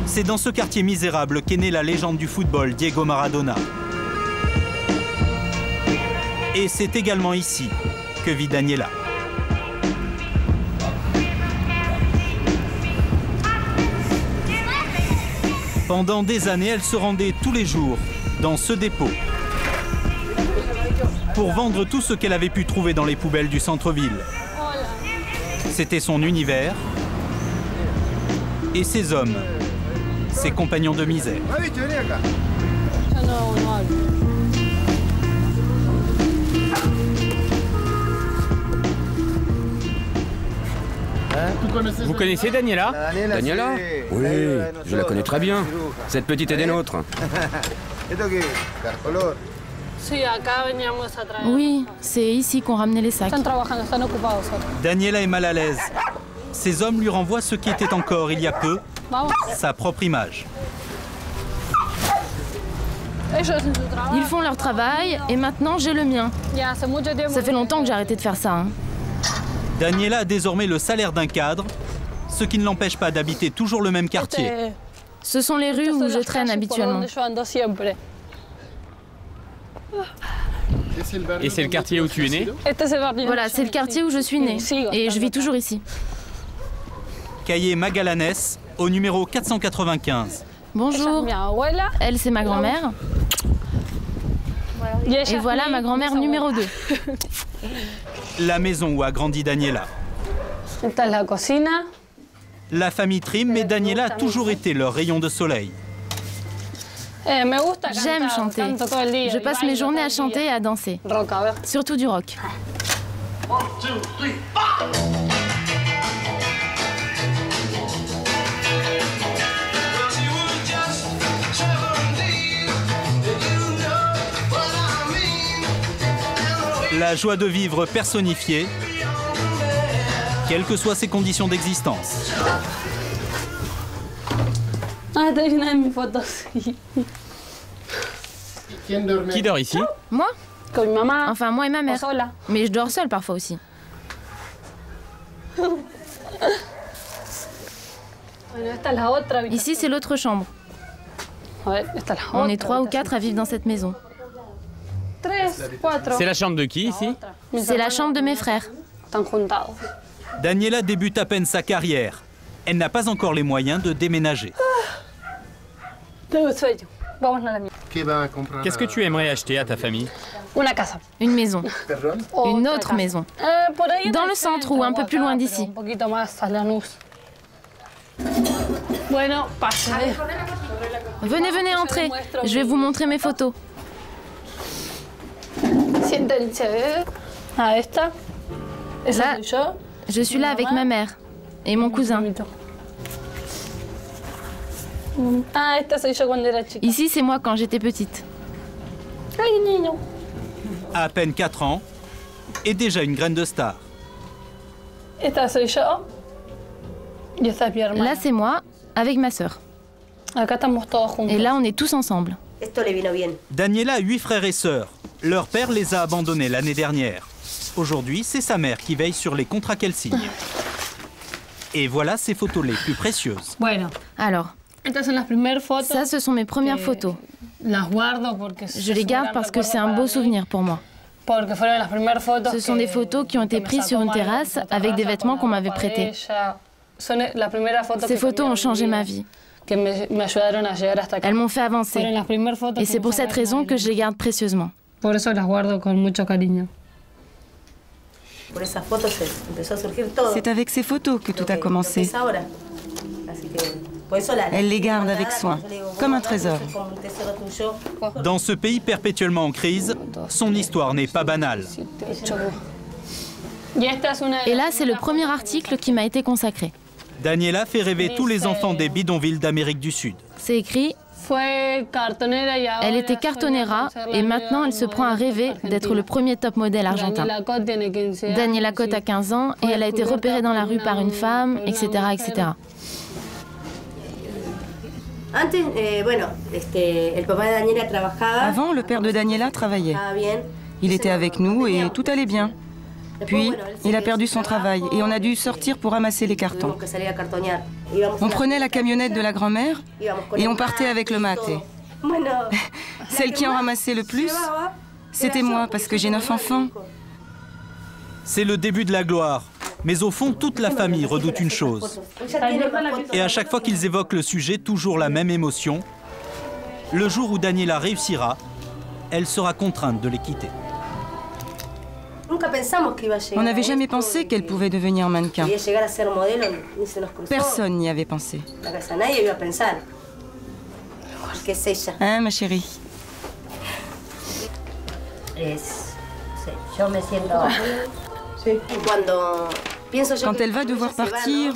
C'est dans ce quartier misérable qu'est née la légende du football Diego Maradona. Et c'est également ici que vit Daniela. Pendant des années, elle se rendait tous les jours dans ce dépôt pour vendre tout ce qu'elle avait pu trouver dans les poubelles du centre-ville. C'était son univers et ses hommes, ses compagnons de misère. Vous connaissez Daniela? Daniela? Oui, je la connais très bien. Cette petite est des nôtres. Oui, c'est ici qu'on ramenait les sacs. Daniela est mal à l'aise. Ces hommes lui renvoient ce qui était encore, il y a peu, sa propre image. Ils font leur travail et maintenant j'ai le mien. Ça fait longtemps que j'ai arrêté de faire ça. Hein. Daniela a désormais le salaire d'un cadre, ce qui ne l'empêche pas d'habiter toujours le même quartier. Ce sont les rues où je traîne habituellement. Et c'est le quartier où tu es née? Voilà, c'est le quartier où je suis née et je vis toujours ici. Calle Magallanes, au numéro 495. Bonjour. Elle, c'est ma grand-mère. Et voilà ma grand-mère numéro 2. La maison où a grandi Daniela. La famille trime, mais Daniela a toujours été leur rayon de soleil. J'aime chanter. Je passe mes journées à chanter et à danser. Surtout du rock. la joie de vivre personnifiée, quelles que soient ses conditions d'existence. Qui dort ici? Moi? Enfin, moi et ma mère. Mais je dors seule parfois aussi. Ici, c'est l'autre chambre. On est 3 ou 4 à vivre dans cette maison. C'est la chambre de qui ici? C'est la chambre de mes frères. Daniela débute à peine sa carrière. Elle n'a pas encore les moyens de déménager. Qu'est-ce que tu aimerais acheter à ta famille? Une maison. Une autre maison. Dans le centre ou un peu plus loin d'ici. Venez, venez, entrez. Je vais vous montrer mes photos. Là, je suis là avec ma mère et mon cousin. Ici, c'est moi quand j'étais petite. À peine 4 ans, et déjà une graine de star. Là, c'est moi avec ma sœur. Et là, on est tous ensemble. Daniela a 8 frères et sœurs. Leur père les a abandonnés l'année dernière. Aujourd'hui, c'est sa mère qui veille sur les contrats qu'elle signe. Et voilà ses photos les plus précieuses. Alors, ça, ce sont mes premières photos. Je les garde parce que c'est un beau souvenir pour moi. Ce sont des photos qui ont été prises sur une terrasse avec des vêtements qu'on m'avait prêtés. Ces photos ont changé ma vie. Elles m'ont fait avancer. Et c'est pour cette raison que je les garde précieusement. C'est avec ces photos que tout a commencé. Elle les garde avec soin, comme un trésor. Dans ce pays perpétuellement en crise, son histoire n'est pas banale. Et là, c'est le premier article qui m'a été consacré. Daniela fait rêver tous les enfants des bidonvilles d'Amérique du Sud. C'est écrit « Elle était cartonera et maintenant elle se prend à rêver d'être le premier top modèle argentin. » Daniela Cote a 15 ans et elle a été repérée dans la rue par une femme, etc. etc. Avant, le père de Daniela travaillait. Il était avec nous et tout allait bien. Puis, il a perdu son travail et on a dû sortir pour ramasser les cartons. On prenait la camionnette de la grand-mère et on partait avec le mate. Celle qui en ramassait le plus, c'était moi parce que j'ai 9 enfants. C'est le début de la gloire. Mais au fond, toute la famille redoute une chose. Et à chaque fois qu'ils évoquent le sujet, toujours la même émotion. Le jour où Daniela réussira, elle sera contrainte de les quitter. On n'avait jamais pensé qu'elle pouvait devenir mannequin. Personne n'y avait pensé. Hein, ma chérie? Quand elle va devoir partir,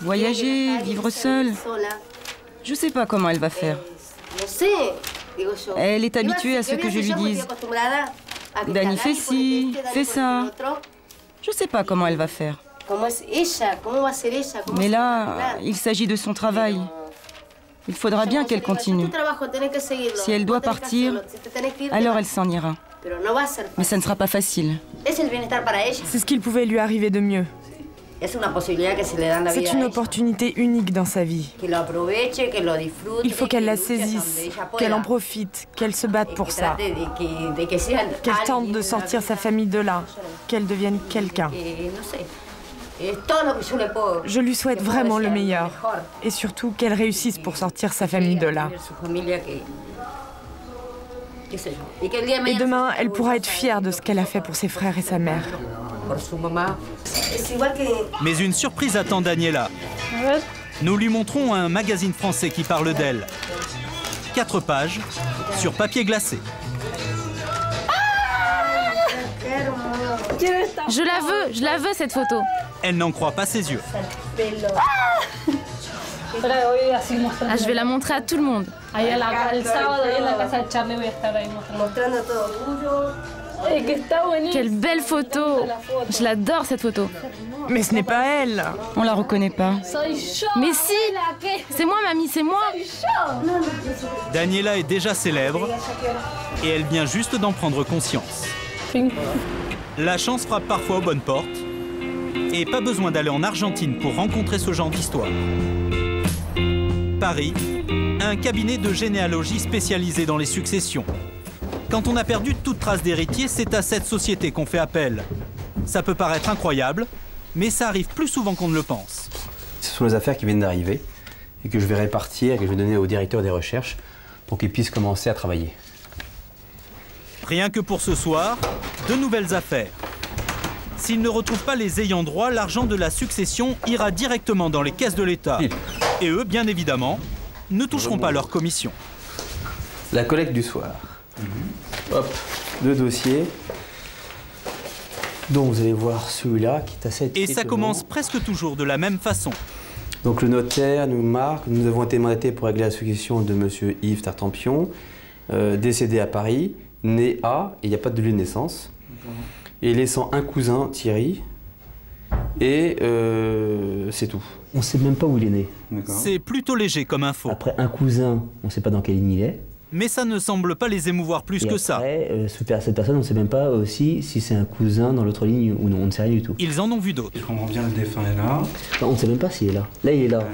voyager, vivre seule, je ne sais pas comment elle va faire. Elle est habituée à ce que je lui dise. Dani, fais ci, fais ça. Je ne sais pas comment elle va faire. Mais là, il s'agit de son travail. Il faudra bien qu'elle continue. Si elle doit partir, alors elle s'en ira. Mais ça ne sera pas facile. C'est ce qu'il pouvait lui arriver de mieux. C'est une opportunité unique dans sa vie. Il faut qu'elle la saisisse, qu'elle en profite, qu'elle se batte pour ça. Qu'elle tente de sortir sa famille de là, qu'elle devienne quelqu'un. Je lui souhaite vraiment le meilleur. Et surtout qu'elle réussisse pour sortir sa famille de là. Et demain, elle pourra être fière de ce qu'elle a fait pour ses frères et sa mère. Mais une surprise attend Daniela. Nous lui montrons un magazine français qui parle d'elle. 4 pages sur papier glacé. Je la veux cette photo. Elle n'en croit pas ses yeux. Je vais la montrer à tout le monde. Quelle belle photo! Je l'adore cette photo. Mais ce n'est pas elle. On la reconnaît pas. Mais si! C'est moi, mamie, c'est moi! Daniela est déjà célèbre et elle vient juste d'en prendre conscience. La chance frappe parfois aux bonnes portes et pas besoin d'aller en Argentine pour rencontrer ce genre d'histoire. Paris, un cabinet de généalogie spécialisé dans les successions. Quand on a perdu toute trace d'héritier, c'est à cette société qu'on fait appel. Ça peut paraître incroyable, mais ça arrive plus souvent qu'on ne le pense. Ce sont les affaires qui viennent d'arriver et que je vais répartir et que je vais donner au directeur des recherches pour qu'il puisse commencer à travailler. Rien que pour ce soir, de nouvelles affaires. S'ils ne retrouvent pas les ayants droit, l'argent de la succession ira directement dans les caisses de l'État. Et eux, bien évidemment, ne toucheront pas leur commission. La collecte du soir. Hop, 2 dossiers. Donc vous allez voir celui-là qui est assez étonnant. Et ça commence presque toujours de la même façon. Donc le notaire nous marque, nous avons été mandatés pour régler la succession de monsieur Yves Tartampion, décédé à Paris, né à, et il n'y a pas de lieu de naissance, et laissant un cousin, Thierry, et c'est tout. On ne sait même pas où il est né. C'est plutôt léger comme info. Après un cousin, on ne sait pas dans quelle ligne il est. Mais ça ne semble pas les émouvoir plus que ça. Cette personne, on ne sait même pas aussi si c'est un cousin dans l'autre ligne ou non, on ne sait rien du tout. Ils en ont vu d'autres. Je comprends bien, le défunt est là. Non, on ne sait même pas s'il est là. Là, il est là.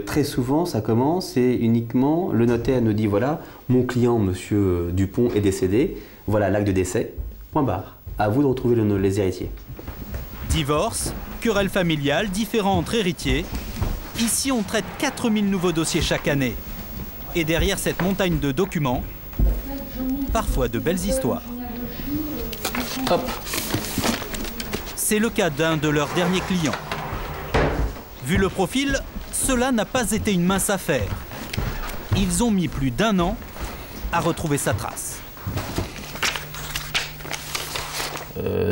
Très souvent, ça commence et uniquement, le notaire nous dit, voilà, mon client, monsieur Dupont, est décédé. Voilà l'acte de décès. Point barre. À vous de retrouver les héritiers. Divorce, querelle familiale, différends entre héritiers. Ici, on traite 4000 nouveaux dossiers chaque année. Et derrière cette montagne de documents, parfois de belles histoires. Hop. C'est le cas d'un de leurs derniers clients. Vu le profil, cela n'a pas été une mince affaire. Ils ont mis plus d'1 an à retrouver sa trace.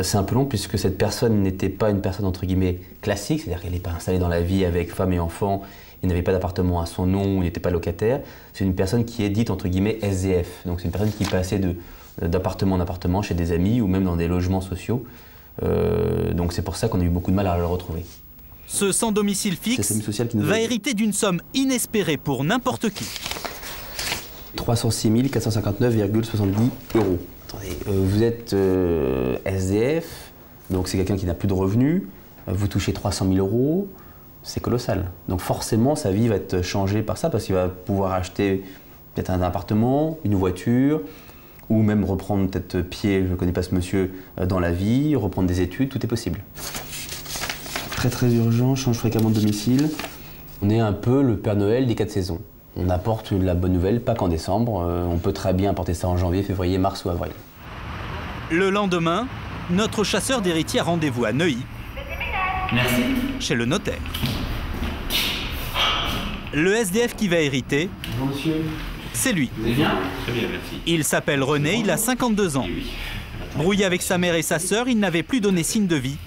C'est un peu long puisque cette personne n'était pas une personne entre guillemets classique, c'est-à-dire qu'elle n'est pas installée dans la vie avec femme et enfant, il n'avait pas d'appartement à son nom, il n'était pas locataire. C'est une personne qui est dite entre guillemets SDF, donc c'est une personne qui passait d'appartement en appartement chez des amis ou même dans des logements sociaux. Donc c'est pour ça qu'on a eu beaucoup de mal à le retrouver. Ce sans domicile fixe va hériter d'une somme inespérée pour n'importe qui. 306 459,70 €. Attendez, vous êtes SDF, donc c'est quelqu'un qui n'a plus de revenus, vous touchez 300 000 €, c'est colossal. Donc forcément, sa vie va être changée par ça, parce qu'il va pouvoir acheter peut-être un appartement, une voiture, ou même reprendre peut-être pied, je ne connais pas ce monsieur, dans la vie, reprendre des études, tout est possible. Très très urgent, change fréquemment de domicile. On est un peu le Père Noël des 4 saisons. On apporte la bonne nouvelle, pas qu'en décembre, on peut très bien apporter ça en janvier, février, mars ou avril. Le lendemain, notre chasseur d'héritiers a rendez-vous à Neuilly, chez le notaire. Le SDF qui va hériter, c'est lui. Vous allez bien ? Très bien, merci. Il s'appelle René, il a 52 ans. Brouillé avec sa mère et sa sœur, il n'avait plus donné signe de vie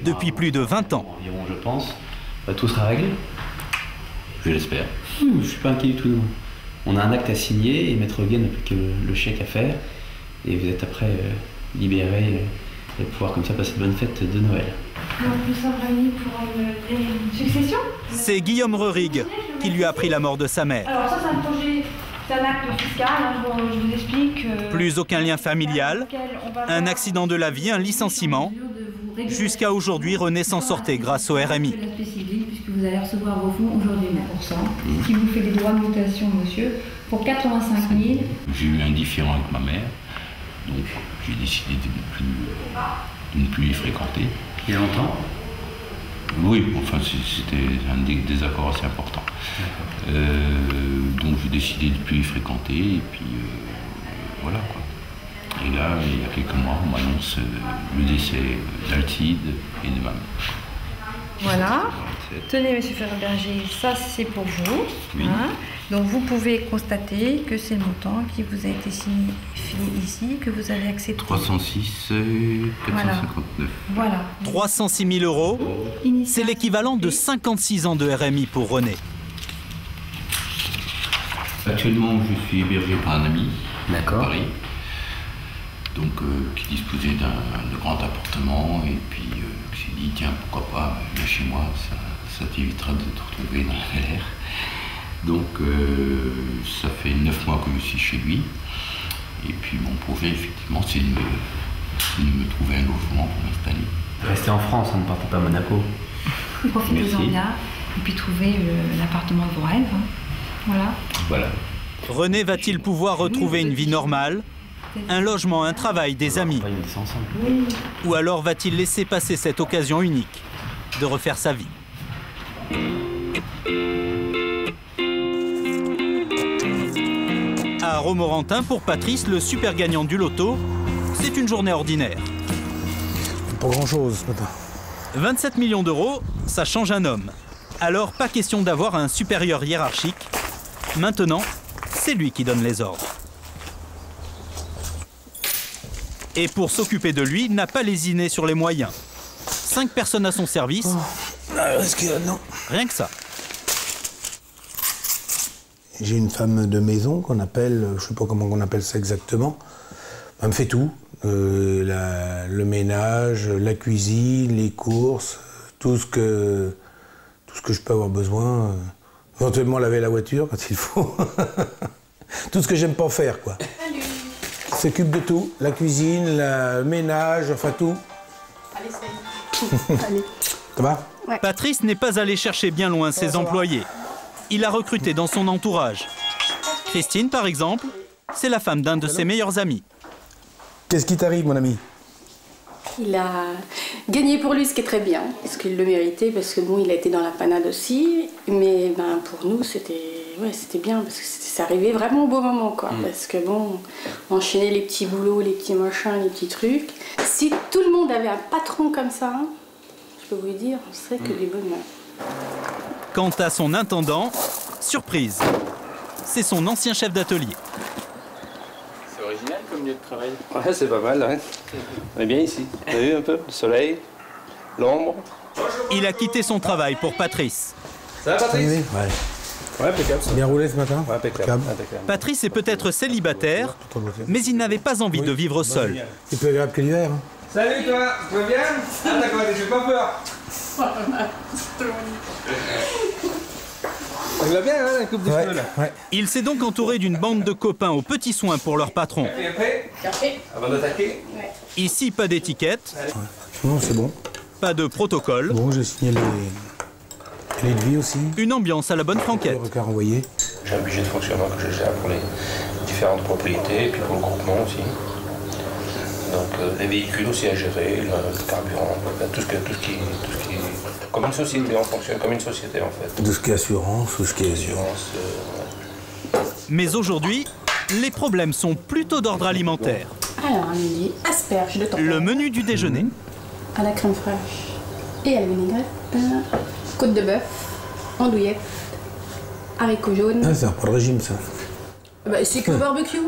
depuis plus de 20 ans. Environ, je pense. Tout sera réglé ? Je l'espère. Je ne suis pas inquiet du tout. On a un acte à signer et Maître Guy n'a plus que le chèque à faire. Et vous êtes après libéré et pouvoir comme ça passer de bonnes fêtes de Noël. Donc nous sommes réunis pour une succession. C'est Guillaume Rerig qui lui a appris la mort de sa mère. Alors ça c'est un projet, c'est un acte fiscal, je vous explique. Plus aucun lien familial, un accident de la vie, un licenciement. Jusqu'à aujourd'hui, René s'en sortait grâce au RMI. Puisque vous allez recevoir vos fonds aujourd'hui même pour ça. Qui vous fait des droits de mutation, monsieur, pour 85 000. J'ai eu un différend avec ma mère, donc j'ai décidé de ne plus les fréquenter. Il y a longtemps ? Oui, enfin c'était un désaccord assez important. Donc j'ai décidé de ne plus les fréquenter et puis voilà quoi. Et là, il y a quelques mois, on m'annonce le décès d'Altide et de ma mère. Voilà. Tenez, monsieur Ferberger, ça c'est pour vous. Oui. Hein. Donc vous pouvez constater que c'est le montant qui vous a été signifié ici, que vous avez accepté. 306 459. Voilà. 306 000 €, c'est l'équivalent de 56 ans de RMI pour René. Actuellement, je suis hébergé par un ami à Paris. donc qui disposait d'un grand appartement, et puis j'ai dit tiens pourquoi pas, viens chez moi, ça t'évitera de te retrouver dans la galère. Donc ça fait 9 mois que je suis chez lui, et puis mon projet effectivement c'est de me trouver un logement pour m'installer. Restez en France, ne partez pas à Monaco. Profitez-en bien, et puis trouvez l'appartement de vos rêves. Voilà. René va-t-il pouvoir retrouver une vie normale? Un logement, un travail, des amis? Ou alors va-t-il laisser passer cette occasion unique de refaire sa vie? À Romorantin, pour Patrice, le super gagnant du loto, c'est une journée ordinaire. Pas grand-chose ce matin. 27 millions d'euros, ça change un homme. Alors, pas question d'avoir un supérieur hiérarchique. Maintenant, c'est lui qui donne les ordres. Et pour s'occuper de lui, n'a pas lésiné sur les moyens. 5 personnes à son service. Non. Rien que ça. J'ai une femme de maison qu'on appelle, je sais pas comment on appelle ça exactement, elle me fait tout. Le ménage, la cuisine, les courses, tout ce que je peux avoir besoin. Éventuellement laver la voiture quand il faut. Tout ce que j'aime pas faire, quoi. S'occupe de tout, la cuisine, le ménage, enfin tout. Allez. Ça va? Ouais. Patrice n'est pas allé chercher bien loin ses employés. Il a recruté dans son entourage. Christine, par exemple, c'est la femme d'un de ses meilleurs amis. Qu'est-ce qui t'arrive, mon ami? Il a gagné pour lui, ce qui est très bien, parce qu'il le méritait, parce que bon, il a été dans la panade aussi. Mais ben, pour nous, c'était bien, parce que c'est arrivé vraiment au bon moment, quoi. Parce que bon, enchaîner les petits boulots, les petits machins, les petits trucs. Si tout le monde avait un patron comme ça, hein, je peux vous dire, on serait que des bonnes mains. Quant à son intendant, surprise, c'est son ancien chef d'atelier. C'est original comme lieu de travail. Ouais, c'est pas mal, hein. On est bien ici. Vous avez vu un peu le soleil, l'ombre. Il a quitté son travail pour Patrice. Ça va, Patrice? Ouais. Ouais, impeccable. Bien roulé ce matin? Ouais, impeccable. Patrice est peut-être célibataire, mais il n'avait pas envie de vivre seul. C'est plus agréable que l'hiver. Hein. Salut toi, tu vas bien? Ah d'accord, j'ai pas peur. Ça va bien, hein, la coupe de cheveux là? Ouais. Il s'est donc entouré d'une bande de copains aux petits soins pour leur patron. Café. Avant d'attaquer? Ouais. Ici, pas d'étiquette. Non, c'est bon. Pas de protocole. Bon, j'ai signé les devis aussi. Une ambiance à la bonne franquette. Le regard envoyé. J'ai un budget de fonctionnement que je gère pour les différentes propriétés et puis pour le groupement aussi. Donc les véhicules aussi à gérer, le carburant, tout ce qui comme une société, on fonctionne comme une société en fait. Tout ce qui est assurance, tout ce qui est assurance. Mais aujourd'hui, les problèmes sont plutôt d'ordre alimentaire. Alors, un midi, asperges de thon. Le menu du déjeuner. À la crème fraîche et à la vinaigrette, côte de bœuf, andouillette, haricots jaunes. Ah, c'est pas le régime ça. Bah, c'est que barbecue.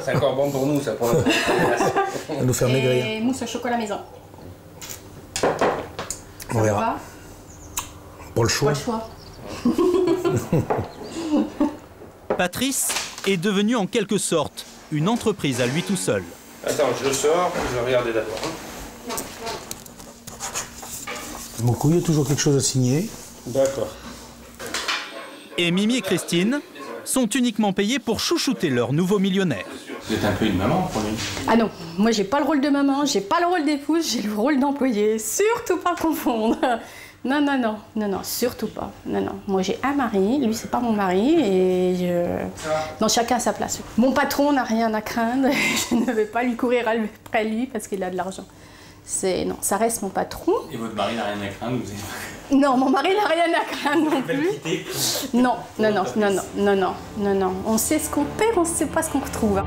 C'est encore bon pour nous, ça pour On nous faire maigrir. Et mousse au chocolat maison. On verra. Pour le choix. Pas le choix. Patrice est devenu en quelque sorte une entreprise à lui tout seul. Attends, je sors, je vais regarder d'abord. Mon coup, il y a toujours quelque chose à signer. D'accord. Et Mimi et Christine sont uniquement payés pour chouchouter leur nouveau millionnaire. Vous êtes un peu une maman pour lui? Ah non, moi j'ai pas le rôle de maman, j'ai pas le rôle d'épouse, j'ai le rôle d'employé. Surtout pas confondre. Non, non, non, non, non, surtout pas. Non, non. Moi j'ai un mari, lui c'est pas mon mari et non, chacun à sa place. Mon patron n'a rien à craindre, je ne vais pas lui courir après lui parce qu'il a de l'argent. Non, ça reste mon patron. Et votre mari n'a rien à craindre? Non, mon mari n'a rien à craindre non plus. Non, non, non, non, non, non, non, non, non. On sait ce qu'on perd, on ne sait pas ce qu'on retrouve.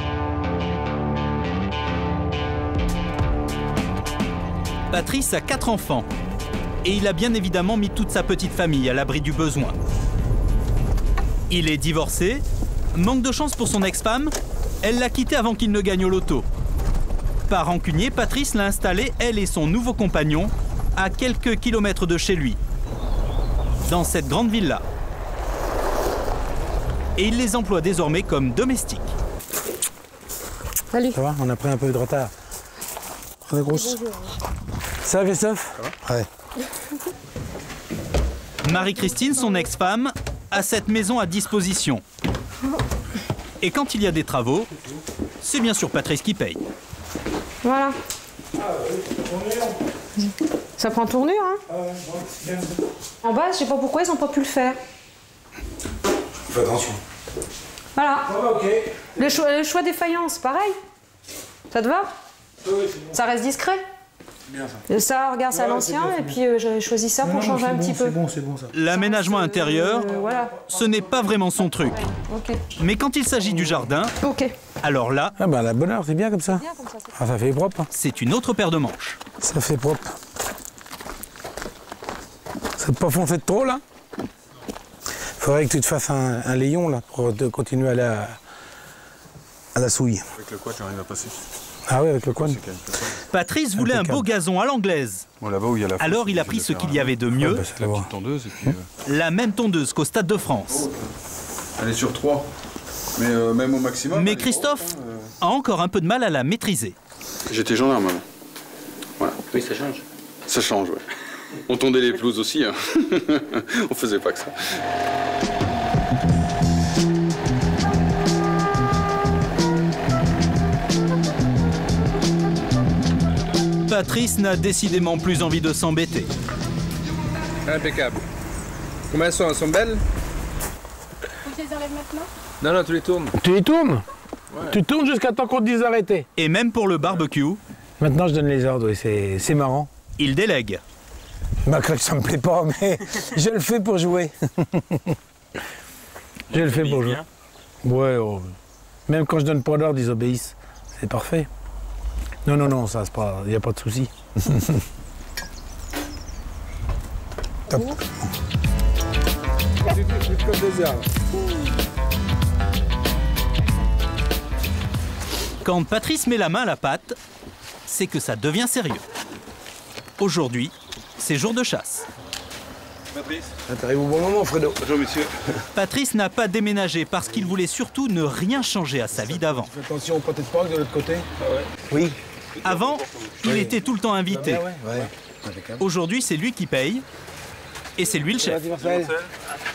Patrice a 4 enfants. Et il a bien évidemment mis toute sa petite famille à l'abri du besoin. Il est divorcé. Manque de chance pour son ex-femme, elle l'a quitté avant qu'il ne gagne au loto. Par rancunier, Patrice l'a installée, elle et son nouveau compagnon, à quelques kilomètres de chez lui, dans cette grande villa. Et il les emploie désormais comme domestiques. Salut. Ça va? On a pris un peu de retard. On est grosse. Ça va, Christophe? Ça va? Ouais. Marie-Christine, son ex-femme, a cette maison à disposition. Et quand il y a des travaux, c'est bien sûr Patrice qui paye. Voilà. Ça prend tournure, hein? En bas, je sais pas pourquoi ils n'ont pas pu le faire. Fais attention. Voilà. Okay. Le choix des faïences, pareil. Ça te va? Oui, ça reste discret? Bien ça. Ça, regarde, c'est à l'ancien, et puis j'avais choisi ça pour changer un petit peu. C'est bon ça. L'aménagement intérieur, voilà. Ce n'est pas vraiment son truc. Okay. Mais quand il s'agit du jardin, alors là... Ah bah la bonne heure, c'est bien comme ça. Ah, ça fait propre. C'est une autre paire de manches. Ça fait propre. Ça ne pas foncé de trop là? Faudrait que tu te fasses un layon là pour continuer à la souille. Avec le quad, j'arrive à passer. Ah oui, avec le quad. Patrice voulait un beau gazon à l'anglaise. Bon, là-bas où il y a la alors il a pris ce qu'il y avait de mieux, la petite tondeuse et puis, la même tondeuse qu'au Stade de France. Elle est sur 3, mais même au maximum. Mais Christophe a encore un peu de mal à la maîtriser. J'étais gendarme avant. Voilà. Oui, ça change. Ça change, ouais. On tondait les pelouses aussi, hein. On faisait pas que ça. Patrice n'a décidément plus envie de s'embêter. Impeccable. Comment elles sont belles? Faut que je les enlève maintenant? Non, non, tu les tournes. Tu les tournes? Ouais. Tu tournes jusqu'à temps qu'on te dise d'arrêter. Et même pour le barbecue. Maintenant, je donne les ordres, oui, c'est marrant. Il délègue. Bah, que ça me plaît pas, mais je le fais pour jouer. Je le fais pour jouer. Ouais, oh. Même quand je donne pas d'ordre, ils obéissent. C'est parfait. Non, non, non, ça, c'est pas... Il n'y a pas de souci. Top. Quand Patrice met la main à la pâte, c'est que ça devient sérieux. Aujourd'hui, c'est jour de chasse. Patrice. T'arrives au bon moment, Fredo. Bonjour, monsieur. Patrice n'a pas déménagé parce qu'il voulait surtout ne rien changer à sa vie d'avant. Fais attention au potet de Pâques de l'autre côté. Ah ouais. Oui. Avant, il était tout le temps invité. Aujourd'hui, c'est lui qui paye. Et c'est lui le chef.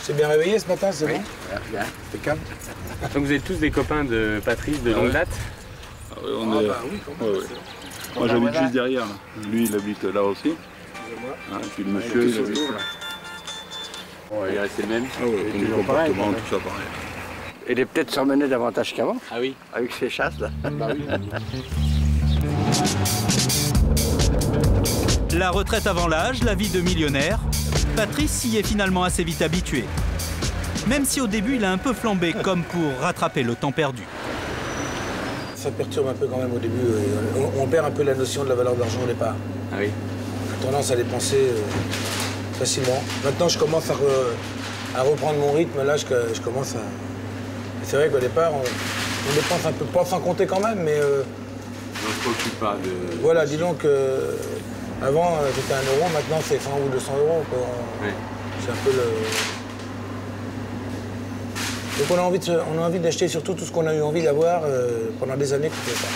C'est bien réveillé ce matin, c'est bon? Bien. Impeccable. Donc vous êtes tous des copains de Patrice de longue date? On est... Moi j'habite juste derrière. Là. Lui il habite là aussi. Ah, et puis le monsieur il habite là. Bon, il est resté le même. Ah oui, il est pareil, tout ça pareil. Il est peut-être surmené davantage qu'avant. Ah oui. Avec ses chasses là. Bah oui. La retraite avant l'âge, la vie de millionnaire, Patrice s'y est finalement assez vite habitué. Même si au début il a un peu flambé, comme pour rattraper le temps perdu. Ça perturbe un peu quand même au début. On perd un peu la notion de la valeur de l'argent au départ. Ah oui. On a tendance à dépenser facilement. Maintenant je commence à reprendre mon rythme. Là je commence à... C'est vrai qu'au départ on dépense un peu, pas sans compter quand même, mais... On ne se préoccupe pas de... Voilà, dis donc, avant c'était 1 euro, maintenant c'est 100 ou 200 euros. Oui. C'est un peu le... Donc on a envie d'acheter surtout tout ce qu'on a eu envie d'avoir pendant des années qu'on ne fait pas.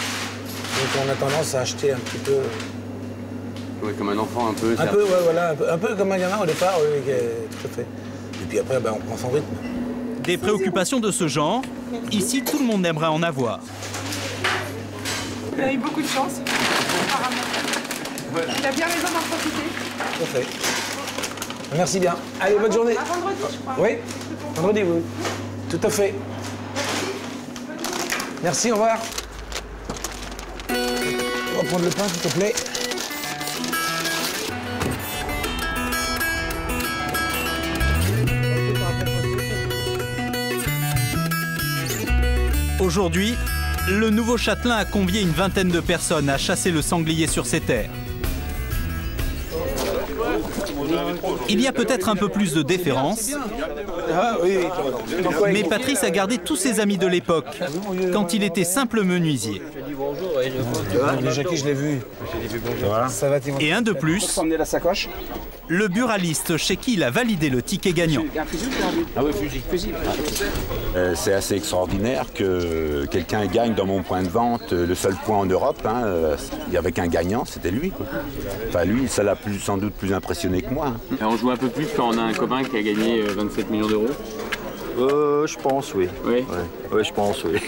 Donc on a tendance à acheter un petit peu... Oui, comme un enfant un peu. Un peu, ouais, voilà, un peu comme un gamin au départ, oui, tout à fait. Et puis après, on prend son rythme. Des préoccupations de ce genre, ici tout le monde aimerait en avoir. Il a eu beaucoup de chance, apparemment. Il a bien raison d'en profiter. Tout à fait. Merci bien. Allez, bonne journée. À vendredi, je crois. Oui, vendredi, oui. Tout à fait. Merci, au revoir. On va prendre le pain, s'il te plaît. Aujourd'hui, le nouveau châtelain a convié une vingtaine de personnes à chasser le sanglier sur ses terres. Il y a peut-être un peu plus de déférence, mais Patrice a gardé tous ses amis de l'époque, quand il était simple menuisier. Déjà qui je l'ai vu. Et un de plus, le buraliste chez qui il a validé le ticket gagnant. Ah oui, fusil. C'est assez extraordinaire que quelqu'un gagne dans mon point de vente le seul point en Europe, hein, avec un gagnant, c'était lui, quoi. Enfin lui, ça l'a sans doute plus impressionné que moi. Hein. Et on joue un peu plus quand on a un copain qui a gagné 27 millions d'euros. Je pense, oui. Oui, je pense, oui.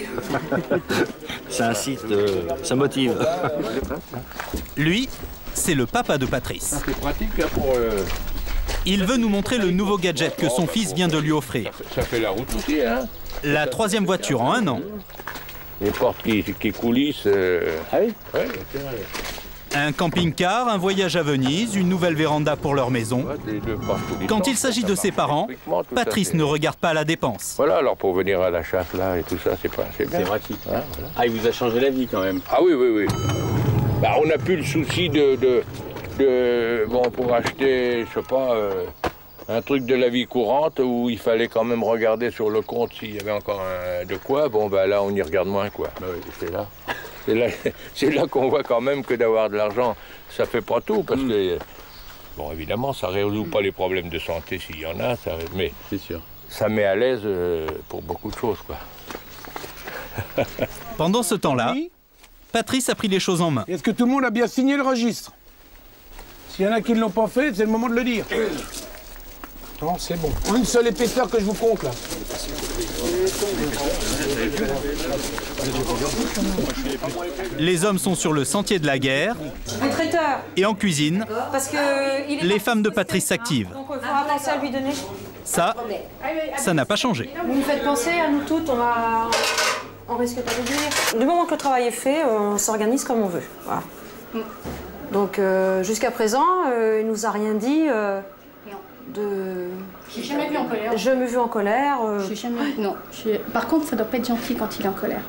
Ça incite, ça motive. Lui, c'est le papa de Patrice. C'est pratique là, pour... Il veut nous montrer le nouveau gadget que son fils vient de lui offrir. Ça fait la route aussi, hein. La 3e voiture en 1 an. Les portes qui coulissent... Ah oui, ouais, un camping-car, un voyage à Venise, une nouvelle véranda pour leur maison. Quand il s'agit de ses parents, Patrice ne regarde pas la dépense. Voilà, alors pour venir à la chasse là et tout ça, c'est bien. C'est pratique. Hein, voilà. Ah, il vous a changé la vie quand même. Ah oui. Bah, on n'a plus le souci bon, pour acheter, je sais pas, un truc de la vie courante où il fallait quand même regarder sur le compte s'il y avait encore de quoi. Bon, bah là, on y regarde moins, quoi. Bah oui, c'est là. C'est là qu'on voit quand même que d'avoir de l'argent, ça fait pas tout, parce que, bon, évidemment, ça résout pas les problèmes de santé s'il y en a, mais c'est sûr. Ça met à l'aise pour beaucoup de choses, quoi. Pendant ce temps-là, Patrice a pris les choses en main. Est-ce que tout le monde a bien signé le registre? S'il y en a qui ne l'ont pas fait, c'est le moment de le dire. Non, c'est bon. Une seule épaisseur que je vous compte, là. Les hommes sont sur le sentier de la guerre. Un traiteur. Et en cuisine, parce que les femmes de Patrice s'activent. Donc il faudra penser à lui donner. Ça n'a pas changé. Vous nous faites penser à nous toutes, on risque pas de dire. Du moment que le travail est fait, on s'organise comme on veut. Voilà. Donc jusqu'à présent, il nous a rien dit de... J'ai jamais vu en colère. Je me vu en colère. J'ai jamais... Non. Par contre, ça doit pas être gentil quand il est en colère.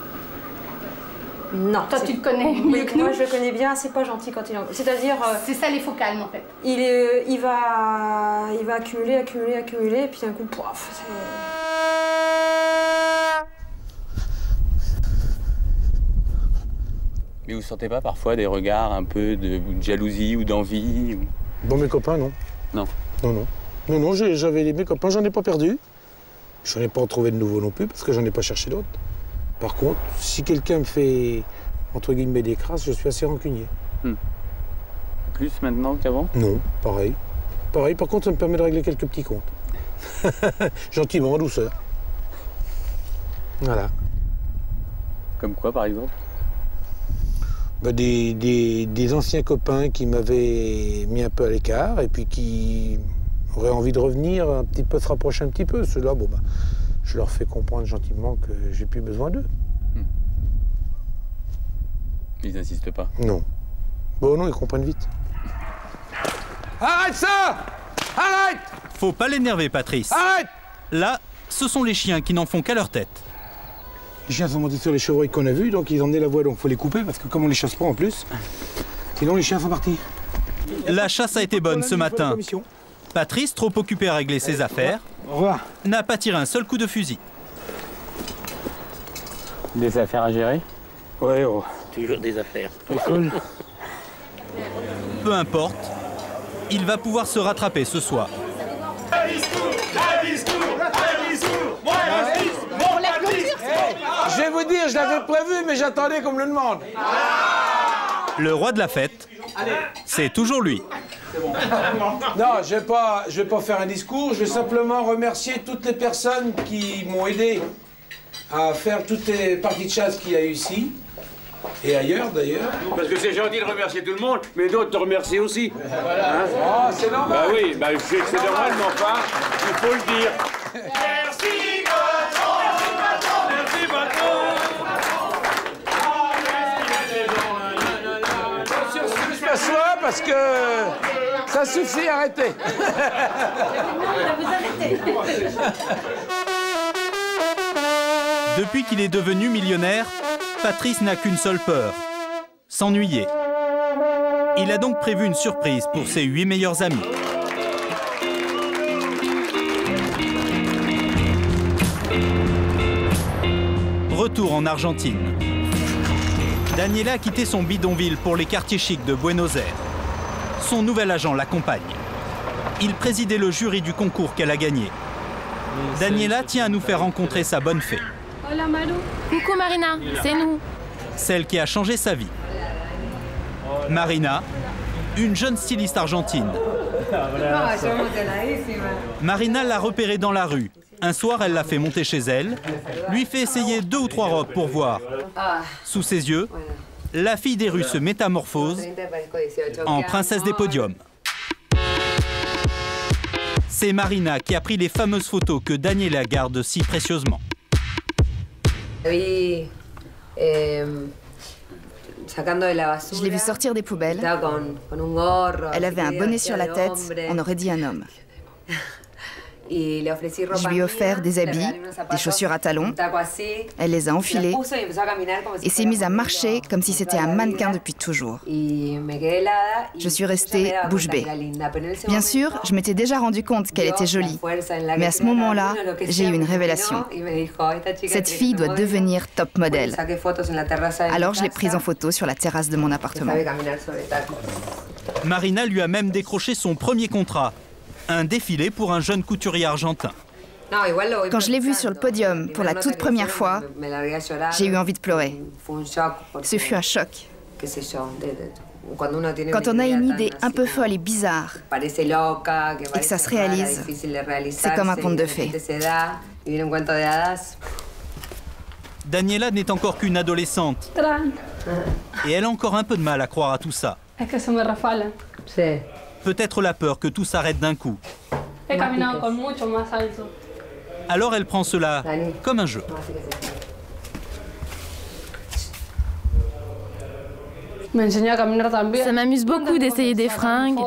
Non. Toi, tu le connais mieux que nous. Moi, je le connais bien. C'est pas gentil quand il est en colère. C'est-à-dire... c'est ça, les faux calmes, en fait. Il va accumuler, et puis d'un coup, poif. Mais vous sentez pas parfois des regards un peu de jalousie ou d'envie Bon, mes copains, non. Non. Non, j'avais mes copains, j'en ai pas perdu. J'en ai pas retrouvé de nouveaux non plus, parce que j'en ai pas cherché d'autres. Par contre, si quelqu'un me fait, entre guillemets, des crasses, je suis assez rancunier. Plus maintenant qu'avant? Non, pareil. Pareil, par contre, ça me permet de régler quelques petits comptes. Gentiment, en douceur. Voilà. Comme quoi, par exemple? Bah, des anciens copains qui m'avaient mis un peu à l'écart et puis qui auraient envie de revenir un petit peu, se rapprocher un petit peu. Ceux-là, bon, bah, je leur fais comprendre gentiment que j'ai plus besoin d'eux. Ils n'insistent pas? Non. Bon, non, ils comprennent vite. Arrête ça! Arrête! Faut pas l'énerver, Patrice. Arrête! Là, ce sont les chiens qui n'en font qu'à leur tête. Les chiens sont montés sur les chevreuils qu'on a vus, donc ils emmenaient la voie, donc faut les couper, parce que comme on les chasse pas en plus, sinon les chiens sont partis. La chasse a été bonne ce matin. Patrice, trop occupé à régler ses affaires, n'a pas tiré un seul coup de fusil. Des affaires à gérer? Ouais, toujours des affaires. Peu importe, il va pouvoir se rattraper ce soir. Je vais vous dire, je l'avais prévu, mais j'attendais qu'on me le demande. Le roi de la fête, c'est toujours lui. Non, je vais pas faire un discours, je vais simplement remercier toutes les personnes qui m'ont aidé à faire toutes les parties de chasse qu'il y a eu ici. Et ailleurs, d'ailleurs. Parce que c'est gentil de remercier tout le monde, mais d'autres te remercient aussi. Voilà. Hein? Oh, c'est normal. Bah oui, bah, je sais que c'est normal, mais enfin, il faut le dire. Merci, patron! Merci, patron! Je m'assois parce que ça suffit, arrêtez. Depuis qu'il est devenu millionnaire, Patrice n'a qu'une seule peur, s'ennuyer. Il a donc prévu une surprise pour ses 8 meilleurs amis. Retour en Argentine. Daniela a quitté son bidonville pour les quartiers chics de Buenos Aires. Son nouvel agent l'accompagne. Il présidait le jury du concours qu'elle a gagné. Daniela tient à nous faire rencontrer sa bonne fée. Hola Maru. Coucou Marina, c'est nous. Celle qui a changé sa vie. Marina, une jeune styliste argentine. Marina l'a repérée dans la rue. Un soir, elle l'a fait monter chez elle, lui fait essayer 2 ou 3 robes pour voir. Sous ses yeux, la fille des rues se métamorphose en princesse des podiums. C'est Marina qui a pris les fameuses photos que Daniela garde si précieusement. Je l'ai vue sortir des poubelles. Elle avait un bonnet sur la tête, on aurait dit un homme. Je lui ai offert des habits, des chaussures à talons. Elle les a enfilés et s'est mise à marcher comme si c'était un mannequin depuis toujours. Je suis restée bouche bée. Bien sûr, je m'étais déjà rendu compte qu'elle était jolie, mais à ce moment-là, j'ai eu une révélation. Cette fille doit devenir top modèle. Alors je l'ai prise en photo sur la terrasse de mon appartement. Marina lui a même décroché son premier contrat. Un défilé pour un jeune couturier argentin. Quand je l'ai vue sur le podium pour la toute première fois, j'ai eu envie de pleurer. Ce fut un choc. Quand on a une idée un peu folle et bizarre et que ça se réalise, c'est comme un conte de fées. Daniela n'est encore qu'une adolescente. Et elle a encore un peu de mal à croire à tout ça. Peut-être la peur que tout s'arrête d'un coup. Alors elle prend cela comme un jeu. Ça m'amuse beaucoup d'essayer des fringues,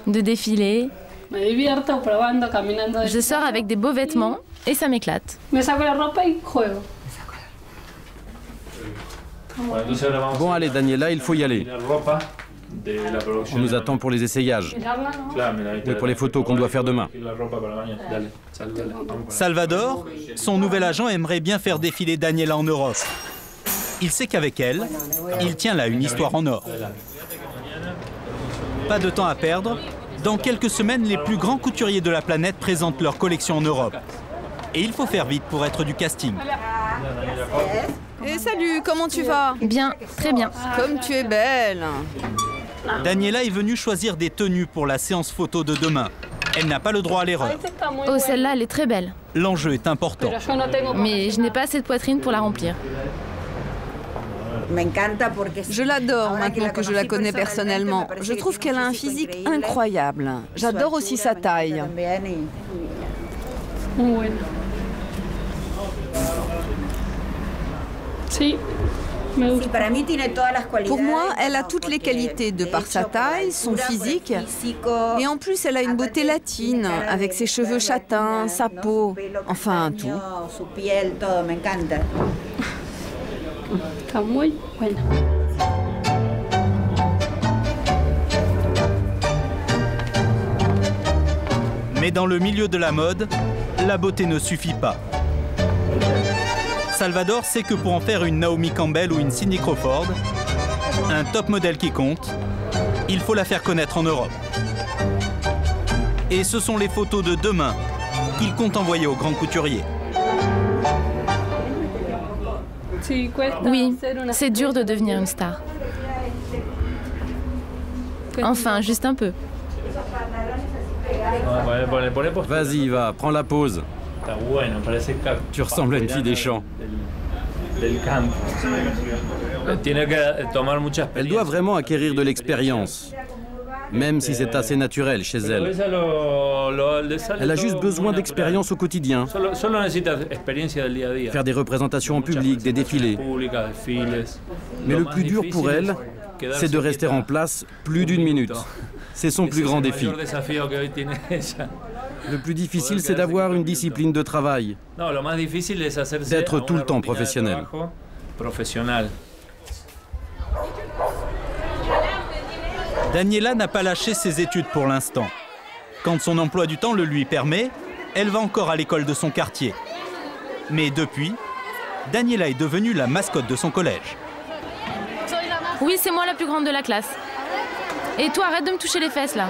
de défiler. Je sors avec des beaux vêtements et ça m'éclate. Bon, allez, Daniela, il faut y aller. On nous attend pour les essayages. Oui, pour les photos qu'on doit faire demain. Salvador, son nouvel agent, aimerait bien faire défiler Daniela en Europe. Il sait qu'avec elle, il tient là une histoire en or. Pas de temps à perdre. Dans quelques semaines, les plus grands couturiers de la planète présentent leur collection en Europe. Et il faut faire vite pour être du casting. Et salut, comment tu vas? Bien, très bien. Comme tu es belle. Daniela est venue choisir des tenues pour la séance photo de demain. Elle n'a pas le droit à l'erreur. Oh, celle-là, elle est très belle. L'enjeu est important. Mais je n'ai pas assez de poitrine pour la remplir. Je l'adore maintenant que je la connais personnellement. Je trouve qu'elle a un physique incroyable. J'adore aussi sa taille. Pour moi, elle a toutes les qualités de par sa taille, son physique, et en plus elle a une beauté latine, avec ses cheveux châtains, sa peau, enfin tout. Mais dans le milieu de la mode, la beauté ne suffit pas. Salvador sait que pour en faire une Naomi Campbell ou une Cindy Crawford, un top modèle qui compte, il faut la faire connaître en Europe. Et ce sont les photos de demain qu'il compte envoyer aux grands couturiers. Oui, c'est dur de devenir une star. Enfin, juste un peu. Vas-y, va, prends la pause. Tu ressembles à une fille des champs. Elle doit vraiment acquérir de l'expérience, même si c'est assez naturel chez elle. Elle a juste besoin d'expérience au quotidien. Faire des représentations en public, des défilés. Mais le plus dur pour elle, c'est de rester en place plus d'1 minute. C'est son plus grand défi. Le plus difficile, c'est d'avoir une discipline de travail, d'être tout le temps professionnel. Daniela n'a pas lâché ses études pour l'instant. Quand son emploi du temps le lui permet, elle va encore à l'école de son quartier. Mais depuis, Daniela est devenue la mascotte de son collège. Oui, c'est moi la plus grande de la classe. Et toi, arrête de me toucher les fesses, là.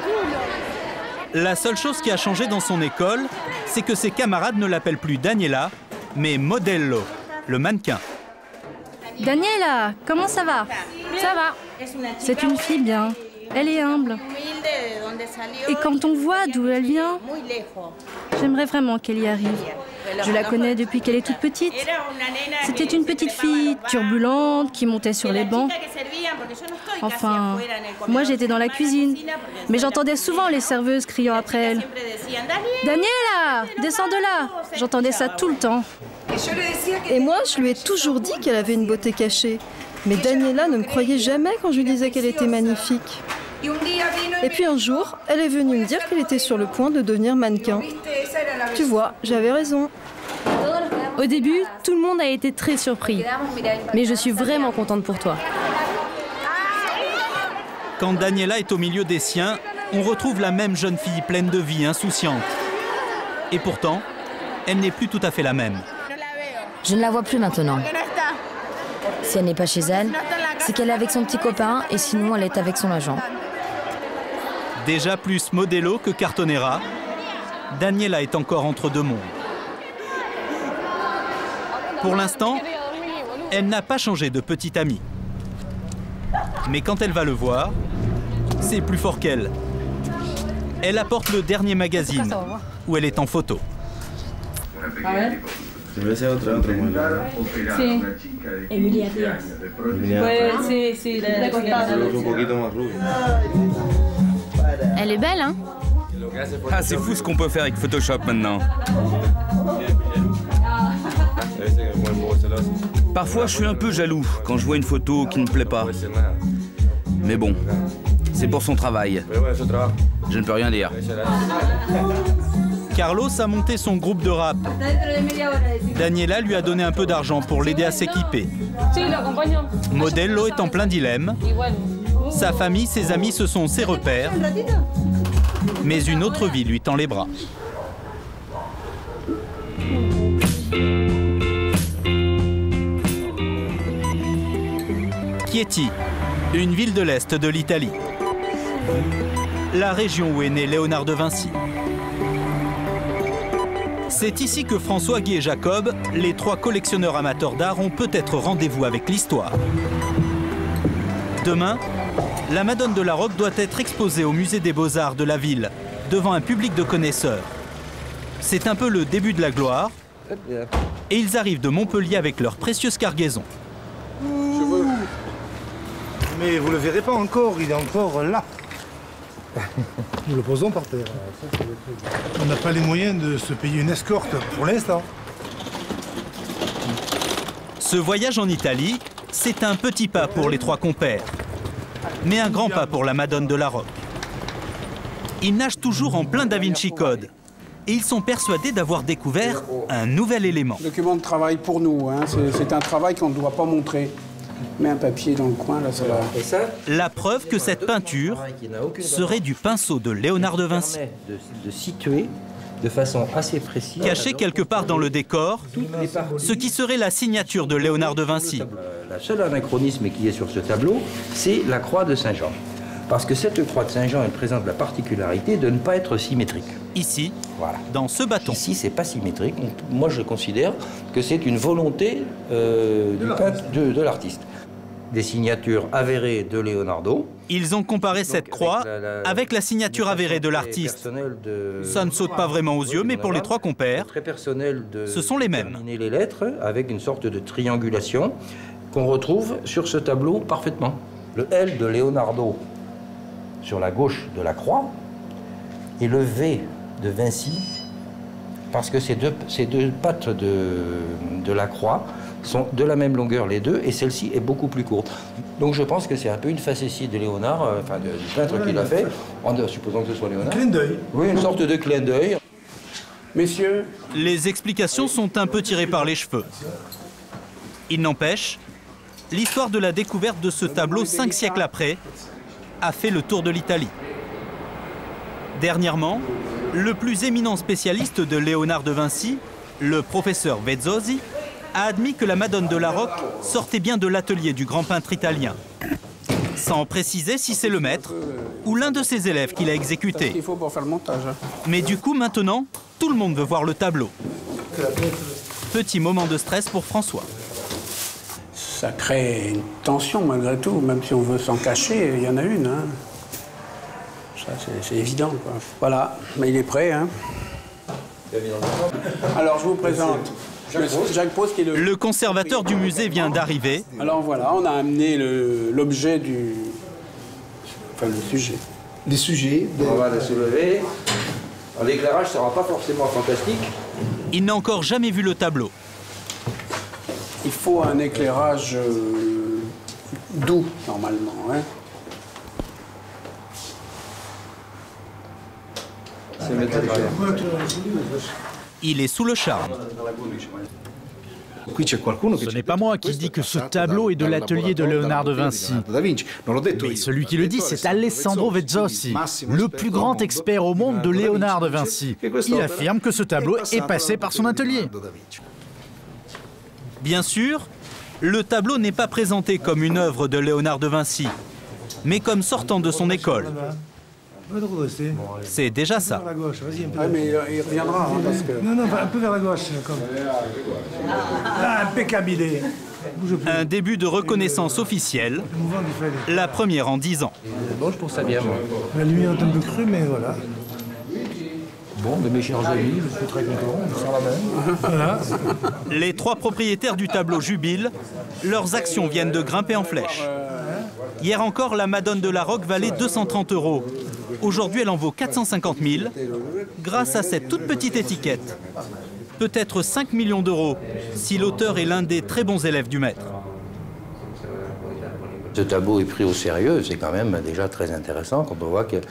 La seule chose qui a changé dans son école, c'est que ses camarades ne l'appellent plus Daniela, mais Modello, le mannequin. Daniela, comment ça va? Ça va. C'est une fille bien. Elle est humble. Et quand on voit d'où elle vient, j'aimerais vraiment qu'elle y arrive. Je la connais depuis qu'elle est toute petite. C'était une petite fille turbulente qui montait sur les bancs. Enfin, moi j'étais dans la cuisine, mais j'entendais souvent les serveuses criant après elle. « Daniela, descends de là !» J'entendais ça tout le temps. Et moi, je lui ai toujours dit qu'elle avait une beauté cachée. Mais Daniela ne me croyait jamais quand je lui disais qu'elle était magnifique. Et puis un jour, elle est venue me dire qu'elle était sur le point de devenir mannequin. Tu vois, j'avais raison. Au début, tout le monde a été très surpris. Mais je suis vraiment contente pour toi. Quand Daniela est au milieu des siens, on retrouve la même jeune fille pleine de vie, insouciante. Et pourtant, elle n'est plus tout à fait la même. Je ne la vois plus maintenant. Si elle n'est pas chez elle, c'est qu'elle est avec son petit copain et sinon elle est avec son agent. Déjà plus Modello que Cartonera, Daniela est encore entre deux mondes. Pour l'instant, elle n'a pas changé de petite amie. Mais quand elle va le voir, c'est plus fort qu'elle. Elle apporte le dernier magazine, où elle est en photo. Emilia Díaz. Elle est belle, hein? Ah, c'est fou ce qu'on peut faire avec Photoshop maintenant. Parfois, je suis un peu jaloux quand je vois une photo qui ne me plaît pas. Mais bon, c'est pour son travail. Je ne peux rien dire. Carlos a monté son groupe de rap. Daniela lui a donné un peu d'argent pour l'aider à s'équiper. Modello est en plein dilemme. Sa famille, ses amis, ce sont ses repères. Mais une autre vie lui tend les bras. Chieti, une ville de l'Est de l'Italie. La région où est né Léonard de Vinci. C'est ici que François, Guy et Jacob, les trois collectionneurs amateurs d'art, ont peut-être rendez-vous avec l'histoire. Demain, la Madone de la Roque doit être exposée au musée des Beaux-Arts de la ville, devant un public de connaisseurs. C'est un peu le début de la gloire, et ils arrivent de Montpellier avec leur précieuse cargaison. Mais vous le verrez pas encore, il est encore là. Nous le posons par terre. On n'a pas les moyens de se payer une escorte pour l'instant. Ce voyage en Italie, c'est un petit pas pour les trois compères, mais un grand pas pour la Madone de la Roque. Ils nagent toujours en plein Da Vinci Code et ils sont persuadés d'avoir découvert un nouvel élément. Document de travail pour nous, hein. C'est un travail qu'on ne doit pas montrer. Mets un papier dans le coin, là, ça va. La preuve que cette peinture serait du pinceau de Léonard de Vinci. De situer de façon assez précise. Caché quelque part dans le décor, ce qui serait la signature de Léonard de Vinci. Le seul anachronisme qui est sur ce tableau, c'est la croix de Saint-Jean. Parce que cette croix de Saint-Jean, elle présente la particularité de ne pas être symétrique. Ici, voilà, dans ce bâton. Ici, c'est pas symétrique. Moi, je considère que c'est une volonté de l'artiste. Des signatures avérées de Leonardo. Ils ont comparé cette croix avec la signature avérée de l'artiste. Ça ne saute pas vraiment aux yeux, mais pour les trois compères, ce sont les mêmes. Les lettres avec une sorte de triangulation qu'on retrouve sur ce tableau parfaitement. Le L de Leonardo sur la gauche de la croix et le V de Vinci, parce que ces deux pattes de la croix sont de la même longueur les deux, et celle-ci est beaucoup plus courte. Donc je pense que c'est un peu une facétie de Léonard, enfin du peintre qui l'a fait, en supposant que ce soit Léonard. Un clin d'œil. Oui, une sorte de clin d'œil. Messieurs, les explications sont un peu tirées par les cheveux. Il n'empêche, l'histoire de la découverte de ce tableau 5 siècles après a fait le tour de l'Italie. Dernièrement, le plus éminent spécialiste de Léonard de Vinci, le professeur Vezzosi, a admis que la Madone de la Roque sortait bien de l'atelier du grand peintre italien. sans préciser si c'est le maître ou l'un de ses élèves qui l'a exécuté. Il faut pour faire le montage. Mais du coup, maintenant, tout le monde veut voir le tableau. Petit moment de stress pour François. Ça crée une tension malgré tout, même si on veut s'en cacher, il y en a une. Hein. Ça, c'est évident, quoi. Voilà, mais il est prêt. Hein. Alors, je vous présente Jacques Pose, qui est le conservateur du musée vient d'arriver. Alors voilà, on a amené l'objet du... Enfin, le sujet. Les sujets. On va les soulever. L'éclairage ne sera pas forcément fantastique. Il n'a encore jamais vu le tableau. Il faut un éclairage doux, normalement. Hein. Il est sous le charme. Ce n'est pas moi qui dis que ce tableau est de l'atelier de Léonard de Vinci. Mais celui qui le dit, c'est Alessandro Vezzossi, le plus grand expert au monde de Léonard de Vinci. Il affirme que ce tableau est passé par son atelier. Bien sûr, le tableau n'est pas présenté comme une œuvre de Léonard de Vinci, mais comme sortant de son école. C'est déjà ça. Ah, mais il reviendra, hein, parce que... Non, un peu vers la gauche. Comme... Là, impeccable idée. Un début de reconnaissance officielle, la première en 10 ans. Bon, je trouve ça bien, moi. La lumière est un peu crue, mais voilà. Bon, mais mes chers amis, je suis très content, on sent la même. Voilà. Les 3 propriétaires du tableau jubilent, leurs actions viennent de grimper en flèche. Hier encore, la Madone de la Roque valait 230 €. Aujourd'hui, elle en vaut 450 000 grâce à cette toute petite étiquette. Peut-être 5 millions d'euros si l'auteur est l'un des très bons élèves du maître. Ce tableau est pris au sérieux, c'est quand même déjà très intéressant quand on voit que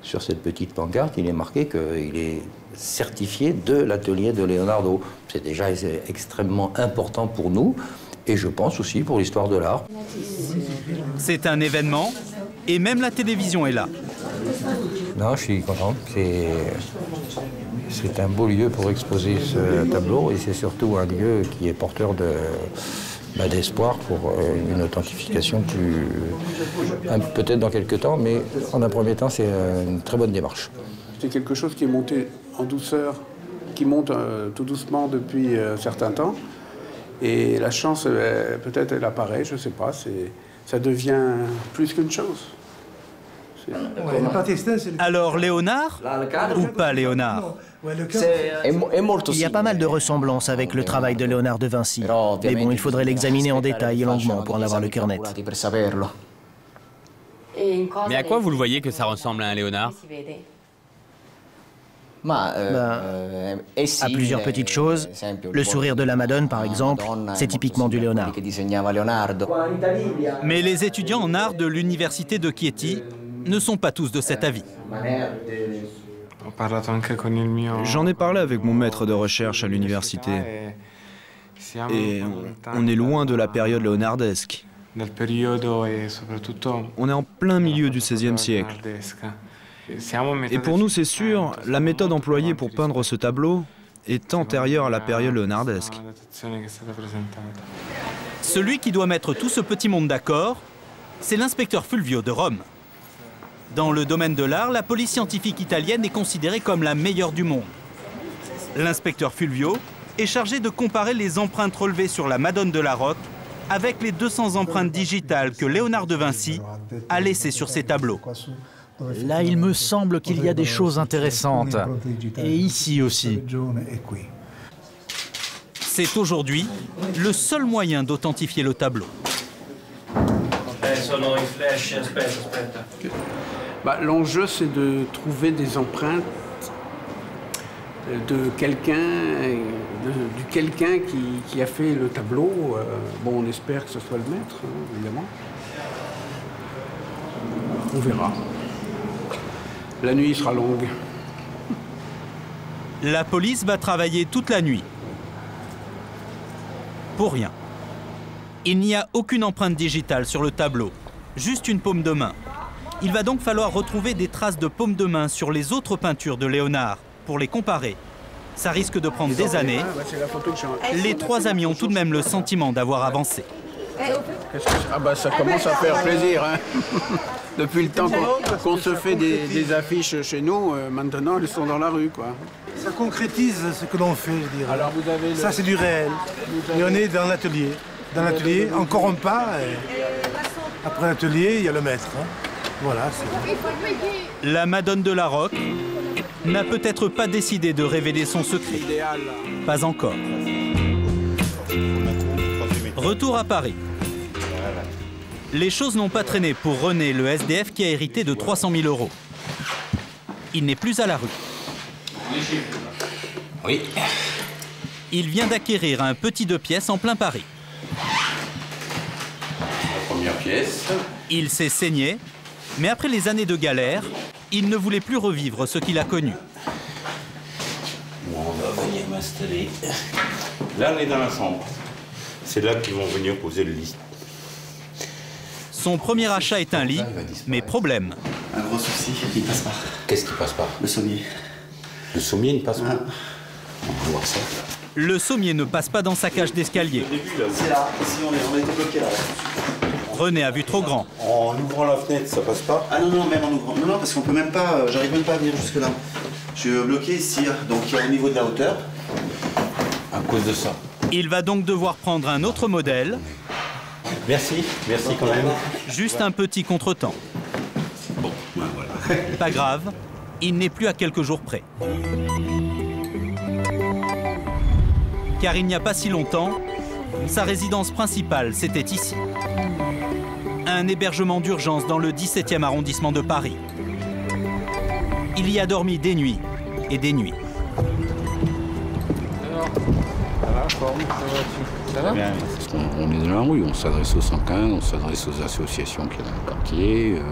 sur cette petite pancarte, il est marqué qu'il est certifié de l'atelier de Leonardo. C'est déjà extrêmement important pour nous et je pense aussi pour l'histoire de l'art. C'est un événement et même la télévision est là. Non, je suis content. C'est un beau lieu pour exposer ce tableau et c'est surtout un lieu qui est porteur d'espoir pour une authentification peut-être dans quelques temps, mais en un premier temps, c'est une très bonne démarche. C'est quelque chose qui est monté en douceur, qui monte tout doucement depuis un certain temps. Et la chance, peut-être elle apparaît, je ne sais pas, ça devient plus qu'une chose. Alors Léonard ou pas Léonard? Il y a pas mal de ressemblances avec le travail de Léonard de Vinci. Mais bon, il faudrait l'examiner en détail et longuement pour en avoir le cœur net. Mais à quoi vous le voyez que ça ressemble à un Léonard? À plusieurs petites choses. Le sourire de la Madone, par exemple, c'est typiquement du Léonard. Mais les étudiants en art de l'université de Chieti ne sont pas tous de cet avis. J'en ai parlé avec mon maître de recherche à l'université. Et on est loin de la période léonardesque. On est en plein milieu du XVIe siècle. Et pour nous, c'est sûr, la méthode employée pour peindre ce tableau est antérieure à la période léonardesque. Celui qui doit mettre tout ce petit monde d'accord, c'est l'inspecteur Fulvio de Rome. Dans le domaine de l'art, la police scientifique italienne est considérée comme la meilleure du monde. L'inspecteur Fulvio est chargé de comparer les empreintes relevées sur la Madone de la Roque avec les 200 empreintes digitales que Léonard de Vinci a laissées sur ses tableaux. Là, il me semble qu'il y a des choses intéressantes. Et ici aussi. C'est aujourd'hui le seul moyen d'authentifier le tableau. L'enjeu, c'est de trouver des empreintes de quelqu'un, du quelqu'un qui a fait le tableau. Bon, on espère que ce soit le maître, hein, évidemment. On verra. La nuit sera longue. La police va travailler toute la nuit. Pour rien. Il n'y a aucune empreinte digitale sur le tableau, juste une paume de main. Il va donc falloir retrouver des traces de paume de main sur les autres peintures de Léonard pour les comparer. Ça risque de prendre des années. Les 3 amis ont tout de même le sentiment d'avoir avancé. Ah bah ça commence à faire plaisir. Hein. Depuis le temps qu'on se fait des affiches chez nous, maintenant elles sont dans la rue, quoi. Ça concrétise ce que l'on fait, je dirais. Alors vous avez ça c'est du réel. Et on est dans l'atelier. Dans l'atelier, encore un pas. Après l'atelier, il y a le maître. Hein. Voilà, c'est... La Madone de la Roque n'a peut-être pas décidé de révéler son secret. Pas encore. Retour à Paris. Les choses n'ont pas traîné pour René, le SDF qui a hérité de 300 000 €. Il n'est plus à la rue. Oui. Il vient d'acquérir un petit 2 pièces en plein Paris. La première pièce. Il s'est saigné, mais après les années de galère, il ne voulait plus revivre ce qu'il a connu. Bon, on va venir m'installer. Là, on est dans la chambre. C'est là qu'ils vont venir poser le lit. Son premier achat est un lit, mais problème. Un gros souci, il passe pas. Qu'est-ce qui passe pas? Le sommier. Le sommier ne passe pas. On va voir ça. Le sommier ne passe pas dans sa cage d'escalier. C'est là, ici on a été bloqué là. René a vu trop grand. En ouvrant la fenêtre, ça passe pas? Ah non, non, même en ouvrant. Non, non, parce qu'on peut même pas, j'arrive même pas à venir jusque là. Je suis bloqué ici, donc au niveau de la hauteur. À cause de ça. Il va donc devoir prendre un autre modèle. Merci, merci quand même. Juste un petit contretemps. Bon, ben voilà. Pas grave, il n'est plus à quelques jours près. Car il n'y a pas si longtemps, sa résidence principale, c'était ici. Un hébergement d'urgence dans le 17e arrondissement de Paris. Il y a dormi des nuits et des nuits. Ça va bien. On est dans la rue, on s'adresse au 115, on s'adresse aux associations qu'il y a dans le quartier.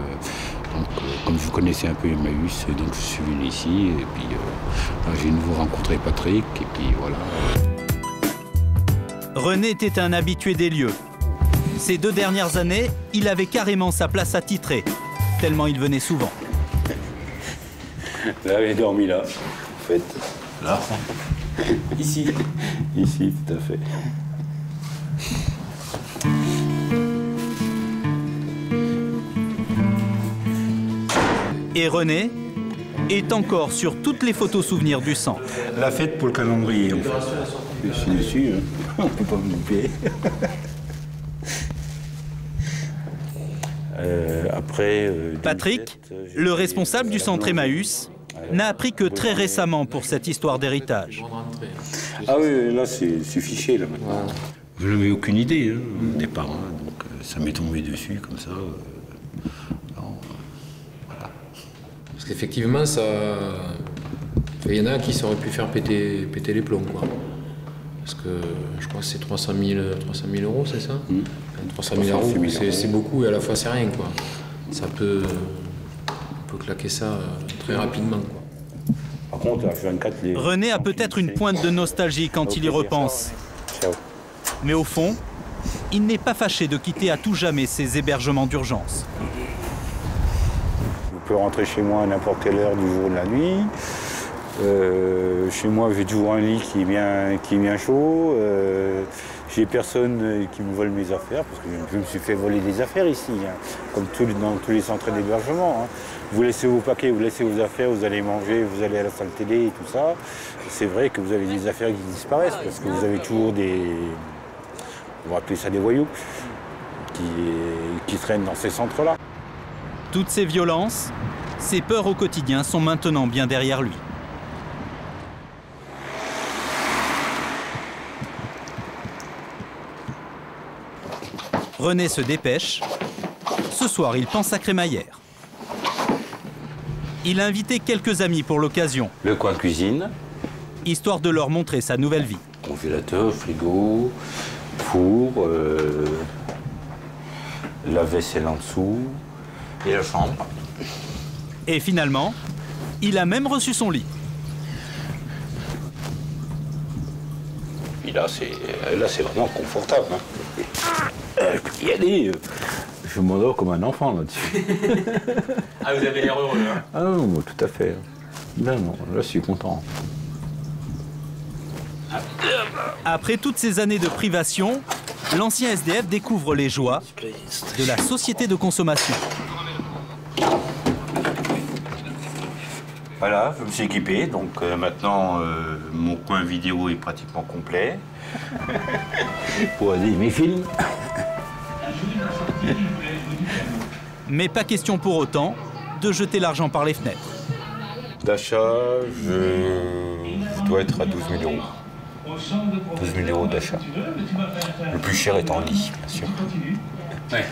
Comme vous connaissez un peu Emmaüs, donc je suis venu ici et puis j'ai de nouveau rencontré Patrick et puis voilà. René était un habitué des lieux. Ces 2 dernières années, il avait carrément sa place attitrée, tellement il venait souvent. Là, j'ai dormi là, en fait. Là? Ici. Ici, tout à fait. Et René est encore sur toutes les photos souvenirs du centre. La fête pour le calendrier, en fait. Je suis dessus, on ne peut pas me louper. Patrick, le responsable du centre Emmaüs, n'a appris que très récemment pour cette histoire d'héritage. Ah oui, là c'est fiché là maintenant. Je n'avais aucune idée au départ, donc ça m'est tombé dessus comme ça. Voilà. Parce qu'effectivement, ça... il y en a qui auraient pu faire péter les plombs, quoi. Parce que je crois que c'est 300 000 €, c'est ça? 300 000 €, c'est beaucoup et à la fois c'est rien, quoi. Ça peut... On peut claquer ça très rapidement, quoi. Par contre, René a peut-être une pointe de nostalgie quand il y repense. Mais au fond, il n'est pas fâché de quitter à tout jamais ces hébergements d'urgence. Je peux rentrer chez moi à n'importe quelle heure du jour ou de la nuit. Chez moi, j'ai toujours un lit qui est bien chaud. J'ai personne qui me vole mes affaires, parce que je me suis fait voler des affaires ici, comme dans tous les centres d'hébergement. Vous laissez vos paquets, vous laissez vos affaires, vous allez manger, vous allez à la salle télé et tout ça. C'est vrai que vous avez des affaires qui disparaissent, parce que vous avez toujours des... On va appeler ça des voyous, qui traînent dans ces centres-là. Toutes ces violences, ces peurs au quotidien sont maintenant bien derrière lui. René se dépêche. Ce soir, il pense à crémaillère. Il a invité quelques amis pour l'occasion. Le coin cuisine. Histoire de leur montrer sa nouvelle vie. Congélateur, frigo, four, la vaisselle en dessous et la chambre. Et finalement, il a même reçu son lit. Et là, c'est vraiment confortable. Y aller, je m'endors comme un enfant là-dessus. Ah, vous avez l'air heureux, hein? Ah non, tout à fait. Non, là, je suis content. Après toutes ces années de privation, l'ancien SDF découvre les joies de la société de consommation. Voilà, je me suis équipé, donc maintenant mon coin vidéo est pratiquement complet. Pour aller mes films. Mais pas question pour autant de jeter l'argent par les fenêtres. D'achat, je dois être à 12 000 euros. 12 000 euros d'achat. Le plus cher est en lit, bien sûr. Ouais.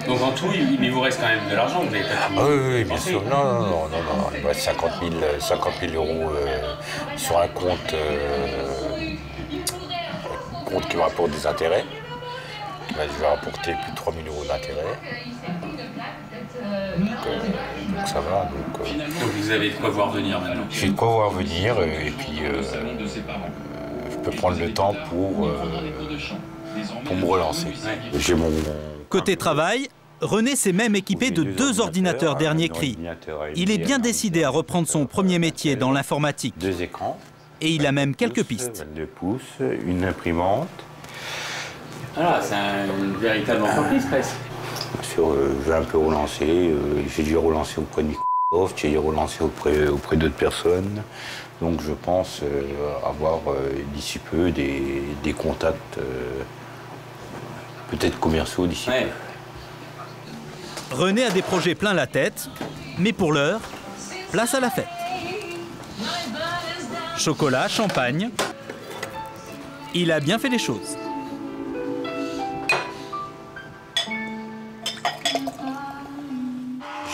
Donc en tout, il vous reste quand même de l'argent, vous n'avez pas tout. Ah oui, bien sûr. Non. Il me reste 50 000 euros sur un compte qui me rapporte des intérêts. Je vais rapporter plus de 3 000 euros d'intérêts. Donc ça va. Donc vous avez de quoi voir venir maintenant. J'ai de quoi voir venir et puis je peux prendre le temps pour me relancer. J'ai mon... Côté travail, René s'est même équipé de 2 ordinateurs dernier cri. Il est bien décidé à reprendre son premier métier dans l'informatique. 2 écrans. Et il a même quelques pistes. 22 pouces, une imprimante. Ah, c'est une véritable entreprise presque. J'ai un peu relancé, j'ai dû relancer auprès de Microsoft, j'ai dû relancer auprès d'autres personnes. Donc je pense avoir d'ici peu des contacts peut-être commerciaux d'ici peu. René a des projets plein la tête, mais pour l'heure, place à la fête. Chocolat, champagne, il a bien fait les choses.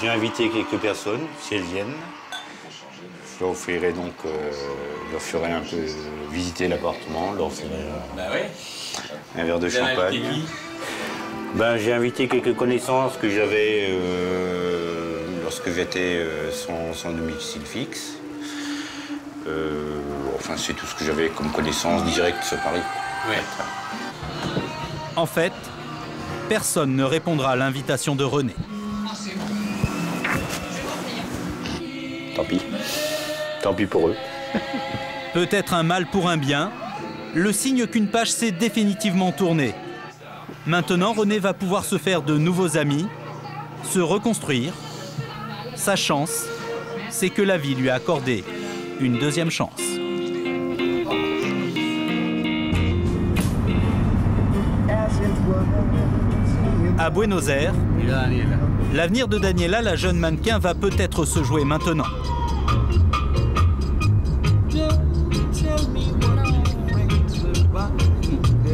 J'ai invité quelques personnes, si elles viennent. Je leur offrirai donc, leur ferai un peu visiter l'appartement, leur ferai un verre de champagne. J'ai invité quelques connaissances que j'avais lorsque j'étais sans domicile fixe. Enfin, c'est tout ce que j'avais comme connaissance directe sur Paris. Ouais. En fait, personne ne répondra à l'invitation de René. Tant pis pour eux. Peut-être un mal pour un bien, le signe qu'une page s'est définitivement tournée. Maintenant, René va pouvoir se faire de nouveaux amis, se reconstruire. Sa chance, c'est que la vie lui a accordé une deuxième chance. À Buenos Aires, l'avenir de Daniela, la jeune mannequin, va peut-être se jouer maintenant.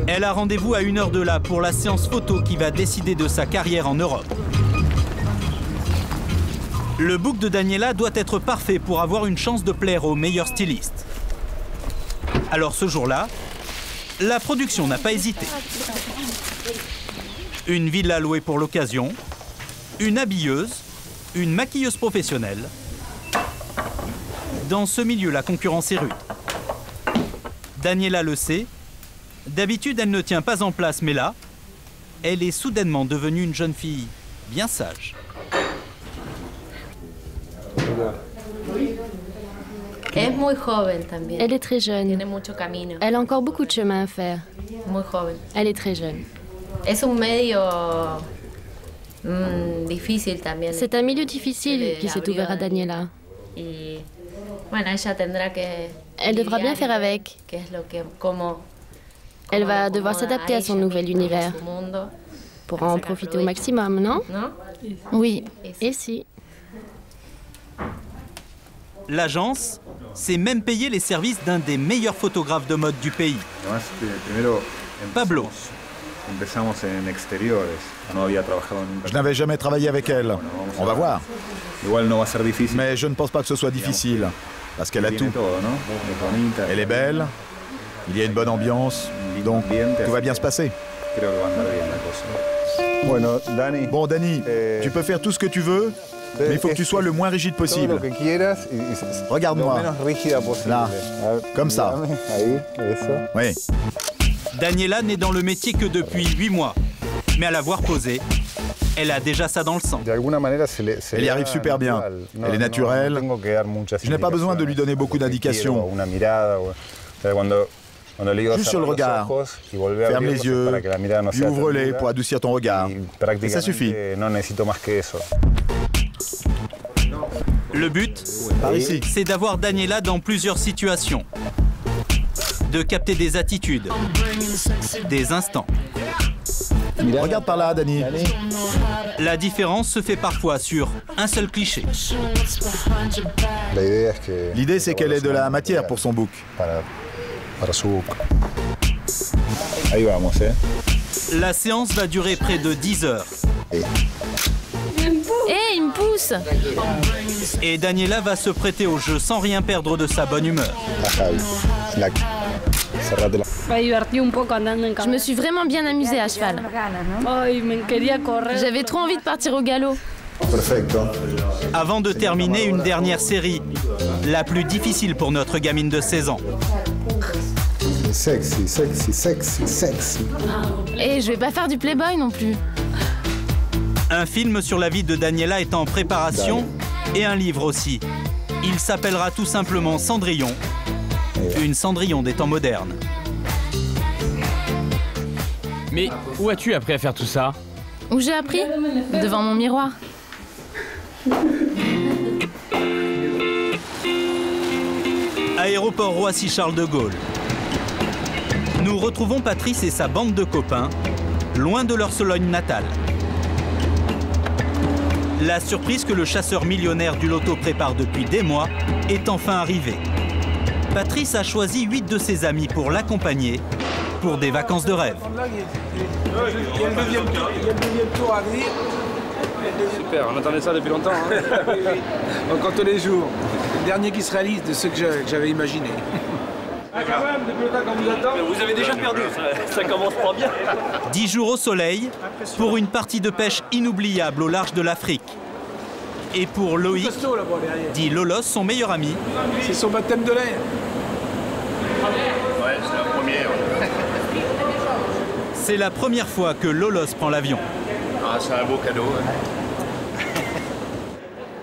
Elle a rendez-vous à 1h de là pour la séance photo qui va décider de sa carrière en Europe. Le book de Daniela doit être parfait pour avoir une chance de plaire au meilleur styliste. Alors ce jour-là, la production n'a pas hésité. Une villa louée pour l'occasion, une habilleuse, une maquilleuse professionnelle. Dans ce milieu, la concurrence est rude. Daniela le sait. D'habitude, elle ne tient pas en place, mais là, elle est soudainement devenue une jeune fille bien sage. Elle est très jeune. Elle a encore beaucoup de chemin à faire. Elle est très jeune. C'est un milieu difficile qui s'est ouvert à Daniela. Elle devra bien faire avec. Elle va devoir s'adapter à son nouvel univers pour en profiter au maximum, non? Oui, et si? L'agence s'est même payé les services d'un des meilleurs photographes de mode du pays, Pablo. Je n'avais jamais travaillé avec elle. On va voir. Mais je ne pense pas que ce soit difficile, parce qu'elle a tout. Elle est belle, il y a une bonne ambiance, donc tout va bien se passer. Bon, Dani, tu peux faire tout ce que tu veux, mais il faut que tu sois le moins rigide possible. Regarde-moi. Là, comme ça. Oui. Daniela n'est dans le métier que depuis 8 mois. Mais à l'avoir posé, elle a déjà ça dans le sang. Elle y arrive super bien. Elle est naturelle. Je n'ai pas besoin de lui donner beaucoup d'indications. Juste sur le regard. Ferme les yeux, puis ouvre-les pour adoucir ton regard. Et ça suffit. Le but, c'est d'avoir Daniela dans plusieurs situations. De capter des attitudes, des instants. Regarde par là, Dani. La différence se fait parfois sur un seul cliché. L'idée, c'est qu'elle ait de la matière pour son book. La séance va durer près de 10 heures. Il me pousse! Et Daniela va se prêter au jeu sans rien perdre de sa bonne humeur. Je me suis vraiment bien amusée à cheval. J'avais trop envie de partir au galop. Avant de terminer, une dernière série, la plus difficile pour notre gamine de 16 ans. Sexy, sexy, sexy, sexy. Et je vais pas faire du Playboy non plus. Un film sur la vie de Daniela est en préparation et un livre aussi. Il s'appellera tout simplement Cendrillon, une Cendrillon des temps modernes. Mais où as-tu appris à faire tout ça? Où j'ai appris? Devant mon miroir. Aéroport Roissy-Charles de Gaulle. Nous retrouvons Patrice et sa bande de copains, loin de leur Sologne natale. La surprise que le chasseur millionnaire du loto prépare depuis des mois est enfin arrivée. Patrice a choisi 8 de ses amis pour l'accompagner pour des vacances de rêve. Il y a le deuxième tour à venir. Super, on attendait ça depuis longtemps. Hein. Encore tous les jours. Le dernier qui se réalise de ce que j'avais imaginé. Ah, quand même, depuis le temps qu'on vous attend. Vous avez déjà perdu, ça commence pas bien. 10 jours au soleil pour une partie de pêche inoubliable au large de l'Afrique. Et pour Loïc, dit Lolos, son meilleur ami. C'est son baptême de l'air. Ouais, c'est la première. C'est la première fois que Lolos prend l'avion. Ah, c'est un beau cadeau.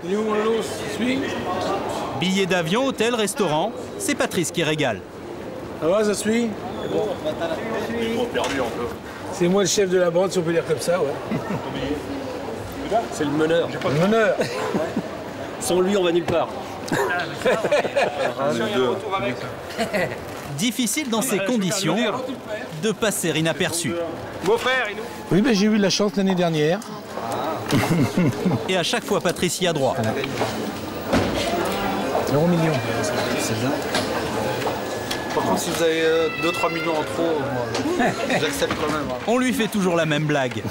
Il est où, Lolos? Suis. Billets d'avion, hôtel, restaurant, c'est Patrice qui régale. Ça va, ça suit? C'est bon. Perdu un peu. C'est moi le chef de la bande, si on peut dire comme ça, ouais. C'est le meneur. Le meneur. Sans lui, on va nulle part. Difficile dans ces conditions de passer inaperçu. Beau-frère, oui, ben, j'ai eu de la chance l'année dernière. Et à chaque fois, Patrice y a droit. €1 million. C'est bien. Par contre, si vous avez 2-3 millions en trop, j'accepte quand même. On lui fait toujours la même blague.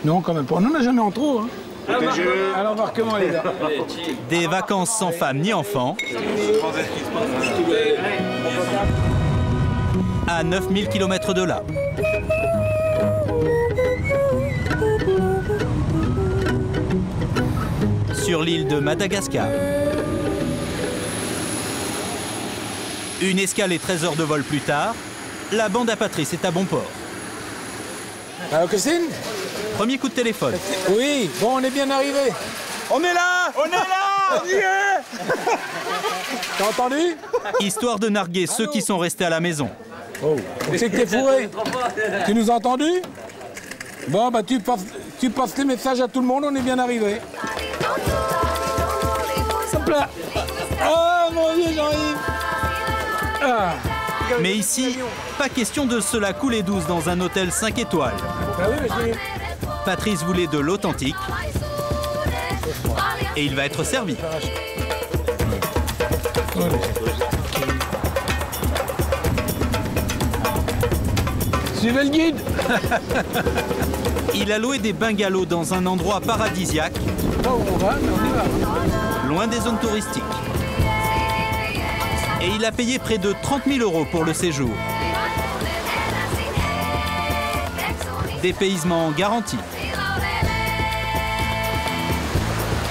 Non, quand même pas. On n'en a jamais en trop. Hein. Alors, on va voir comment les gars. Des vacances sans femme ni enfant. À 9000 km de là. Sur l'île de Madagascar. Une escale et 13 heures de vol plus tard, la bande à Patrice est à bon port. Alors, Christine? Premier coup de téléphone. Oui, bon, on est bien arrivé. On est là! On est là! On y est! T'as entendu? Histoire de narguer ceux qui sont restés à la maison. Oh, c'est que t'es fourré. Tu nous as entendu? Bon, bah tu passes les messages à tout le monde, on est bien arrivé. Hop là. Oh mon Dieu, Jean-Yves. Ah. Mais ici, pas question de se la couler douce dans un hôtel 5 étoiles. Ah oui, mais Patrice voulait de l'authentique. Et il va être servi. Suivez le guide. Il a loué des bungalows dans un endroit paradisiaque. Là où on va, on y va. Loin des zones touristiques. Et il a payé près de 30 000 € pour le séjour. Dépaysement garanti.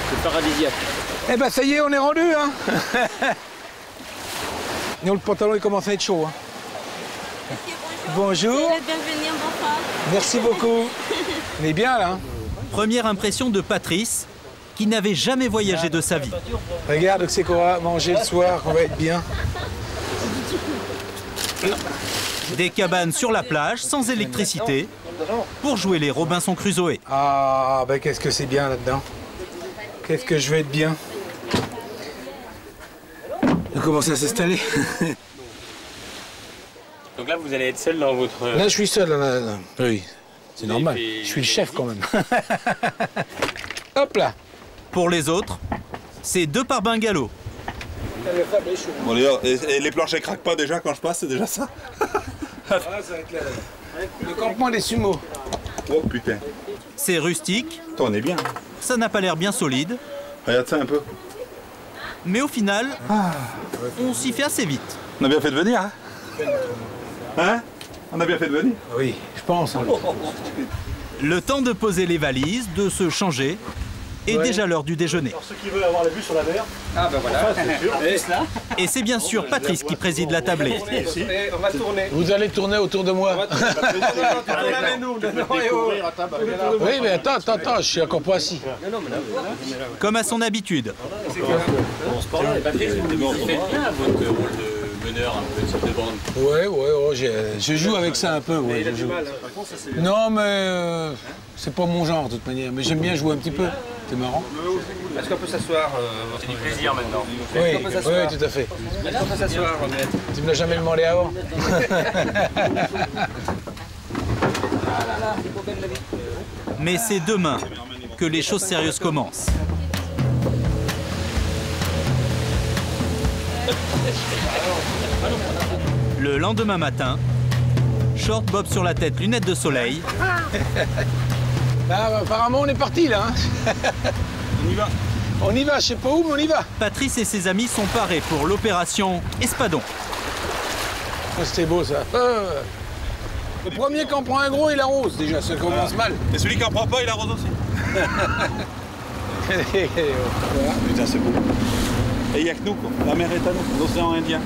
C'est paradisiaque. Eh ben ça y est, on est rendu, hein. Non, le pantalon il commence à être chaud. Hein. Bonjour. Bienvenue, bonsoir. Merci beaucoup. On est bien là. Hein. Première impression de Patrice, qui n'avait jamais voyagé de sa vie. Regarde, c'est qu'on va manger le soir, qu'on va être bien. Des cabanes sur la plage, sans électricité, pour jouer les Robinson Crusoe. Ah, ben qu'est-ce que c'est bien là-dedans. Qu'est-ce que je vais être bien. On commence à s'installer. Donc là, vous allez être seul dans votre... Là, je suis seul. Là. Oui, c'est normal. Je suis le chef quand même. Hop là. Pour les autres, c'est 2 par bungalow. Bon d'ailleurs, et les planches elles craquent pas déjà quand je passe, c'est déjà ça. Ah, ça va être le campement des sumo. Oh putain. C'est rustique. Toi, on est bien. Ça n'a pas l'air bien solide. Regarde ça un peu. Mais au final, on s'y fait assez vite. On a bien fait de venir, hein? Hein? On a bien fait de venir? Oui, je pense. Hein. Le temps de poser les valises, de se changer, et déjà l'heure du déjeuner. Pour ceux qui veulent avoir la vue sur la mer. Ah ben voilà. Et c'est bien sûr Patrice qui préside la tablée. On va tourner. Vous allez tourner autour de moi. Oui, mais attends, je suis encore pas assis. Comme à son habitude. On se parle, Patrice, vous faites bien votre rôle de meneur, un peu de bande. Ouais, je joue avec ça un peu. Ouais, je joue. Non, mais c'est pas mon genre de toute manière. Mais j'aime bien jouer un petit peu. C'est marrant. Est-ce qu'on peut s'asseoir? C'est du plaisir maintenant. Oui, tout à fait. Est-ce qu'on peut s'asseoir, maître? Tu me l'as jamais demandé avant. Mais c'est demain que les choses sérieuses commencent. Le lendemain matin, short bob sur la tête, lunettes de soleil. Là, apparemment, on est parti là. Hein. On y va. On y va, je sais pas où, mais on y va. Patrice et ses amis sont parés pour l'opération Espadon. Oh, c'était beau ça. Le premier qui en prend un gros, il arrose déjà, ça commence mal. Et celui qui en prend pas, il arrose aussi. Putain, c'est beau. Et il n'y a que nous, quoi. La mer est à nous, l'océan Indien.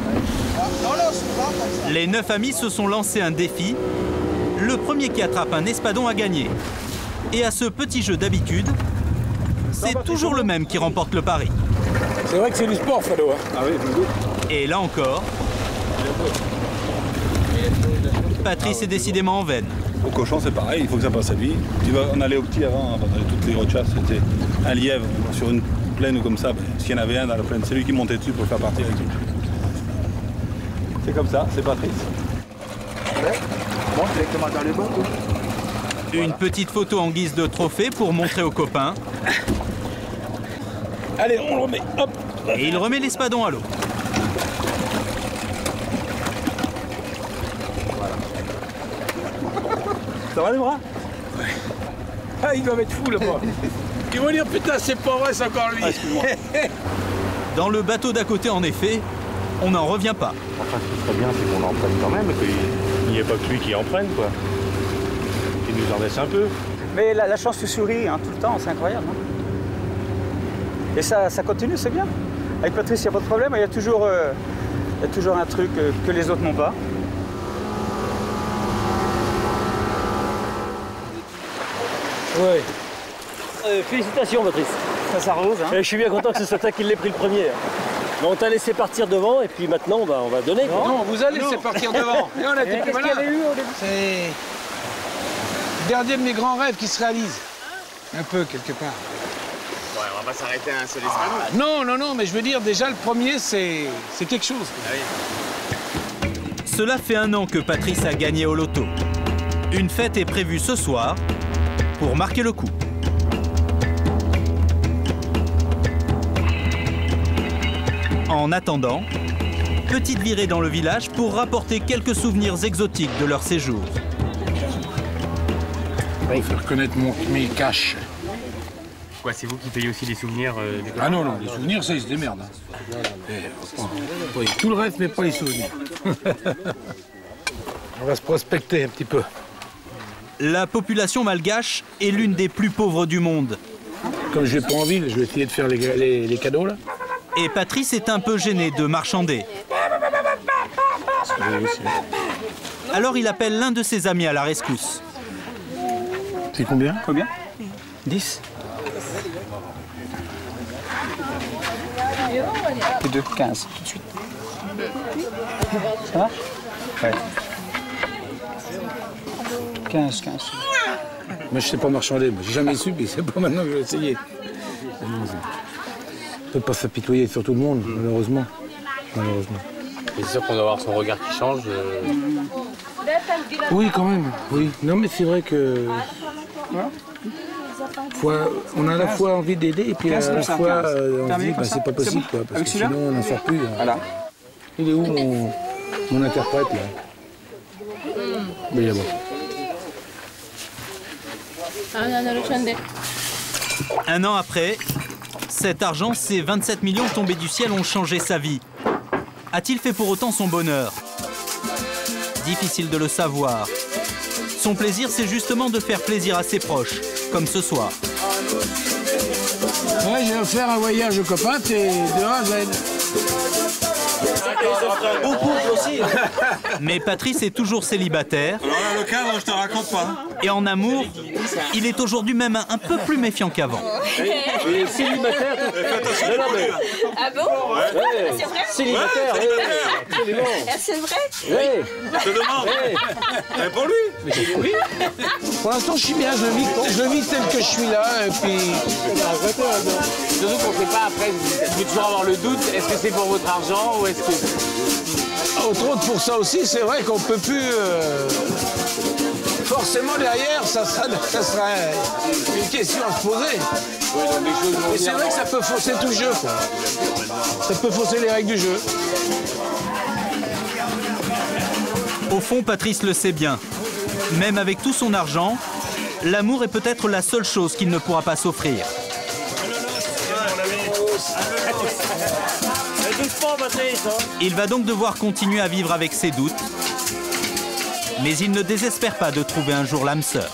Les 9 amis se sont lancés un défi. Le premier qui attrape un espadon a gagné. Et à ce petit jeu d'habitude, c'est toujours le même qui remporte le pari. C'est vrai que c'est du sport, Fado. Hein. Ah oui, et là encore, Patrice est décidément en veine. Au cochon, c'est pareil, il faut que ça passe à lui. On allait au petit avant, toutes les autres chasses, c'était un lièvre sur une plaine ou comme ça. S'il y en avait un dans la plaine, c'est lui qui montait dessus pour le faire partir avec lui. C'est comme ça, c'est Patrice. Bon, directement dans le bon. Une petite photo en guise de trophée pour montrer aux copains. Allez, on le remet, hop. Et il remet l'espadon à l'eau. Ça va les bras? Ouais. Ah, ils doivent être fous là-bas. Ils vont dire putain, c'est pas vrai, c'est encore lui. Dans le bateau d'à côté, en effet, on n'en revient pas. Enfin, ce qui serait bien, c'est qu'on en prenne quand même, qu'il n'y ait pas que lui qui en prenne, quoi. Qu'il nous en laisse un peu. Mais la chance te sourit hein, tout le temps, c'est incroyable. Hein. Et ça continue, c'est bien. Avec Patrice, il n'y a pas de problème, il y a toujours un truc que les autres n'ont pas. Oui. Félicitations Patrice. Ça s'arrose. Hein. Je suis bien content que ce soit toi qui l'ait pris le premier. Mais on t'a laissé partir devant et puis maintenant on va donner. Non, vous allez laisser partir devant. Et on a été qu'est-ce qu'il y avait eu au début? C'est le dernier de mes grands rêves qui se réalise. Un peu, quelque part. Ouais, on va pas s'arrêter à un seul espadon. Non, mais je veux dire, déjà le premier, c'est quelque chose. Ah oui. Cela fait 1 an que Patrice a gagné au loto. Une fête est prévue ce soir pour marquer le coup. En attendant, petite virée dans le village pour rapporter quelques souvenirs exotiques de leur séjour. Il faut faire connaître mes caches. Quoi, c'est vous qui payez aussi les souvenirs des Ah non, les souvenirs, ça, ils se démerdent. Tout le reste, mais pas les souvenirs. On va se prospecter un petit peu. La population malgache est l'une des plus pauvres du monde. Comme je vais pas en ville, je vais essayer de faire les cadeaux, là. Et Patrice est un peu gêné de marchander. Alors il appelle l'un de ses amis à la rescousse. C'est combien? Combien? 10. Et 2, 15, tout de suite. Ça va? Ouais. 15. Moi, je sais pas marchander. J'ai jamais su, mais c'est pas maintenant que je vais essayer. On ne peut pas s'apitoyer sur tout le monde, malheureusement. C'est sûr qu'on doit avoir son regard qui change. Oui, quand même. Oui. Non, mais c'est vrai que... on a à la fois envie d'aider et puis à la fois on se dit bah, c'est pas possible quoi, parce que sinon on n'en sort plus. Voilà. Il est où mon interprète là? Mais là-bas. Un an après, cet argent, ces 27 millions tombés du ciel ont changé sa vie. A-t-il fait pour autant son bonheur? Difficile de le savoir. Son plaisir, c'est justement de faire plaisir à ses proches, comme ce soir. Ouais, j'ai offert un voyage aux copains, c'est de A à Z. Mais Patrice est toujours célibataire. Alors là, le cadre, je te raconte pas. Et en amour, il est aujourd'hui même un peu plus méfiant qu'avant. Et célibataire. Ah bon? Ouais. C'est vrai? Célibataire, absolument. C'est vrai? Oui. Je te demande. C'est pour lui. Oui. Pour l'instant, je suis bien, je vis tel que je suis là, et puis... Surtout qu'on ne sait pas après, vous pouvez toujours avoir le doute, est-ce que c'est pour votre argent ou est-ce que... Entre autres pour ça aussi, c'est vrai qu'on ne peut plus... Forcément derrière, ça sera une question à se poser. Et c'est vrai que ça peut fausser tout le jeu, quoi. Ça peut fausser les règles du jeu. Au fond, Patrice le sait bien. Même avec tout son argent, l'amour est peut-être la seule chose qu'il ne pourra pas s'offrir. Il va donc devoir continuer à vivre avec ses doutes, mais il ne désespère pas de trouver un jour l'âme sœur.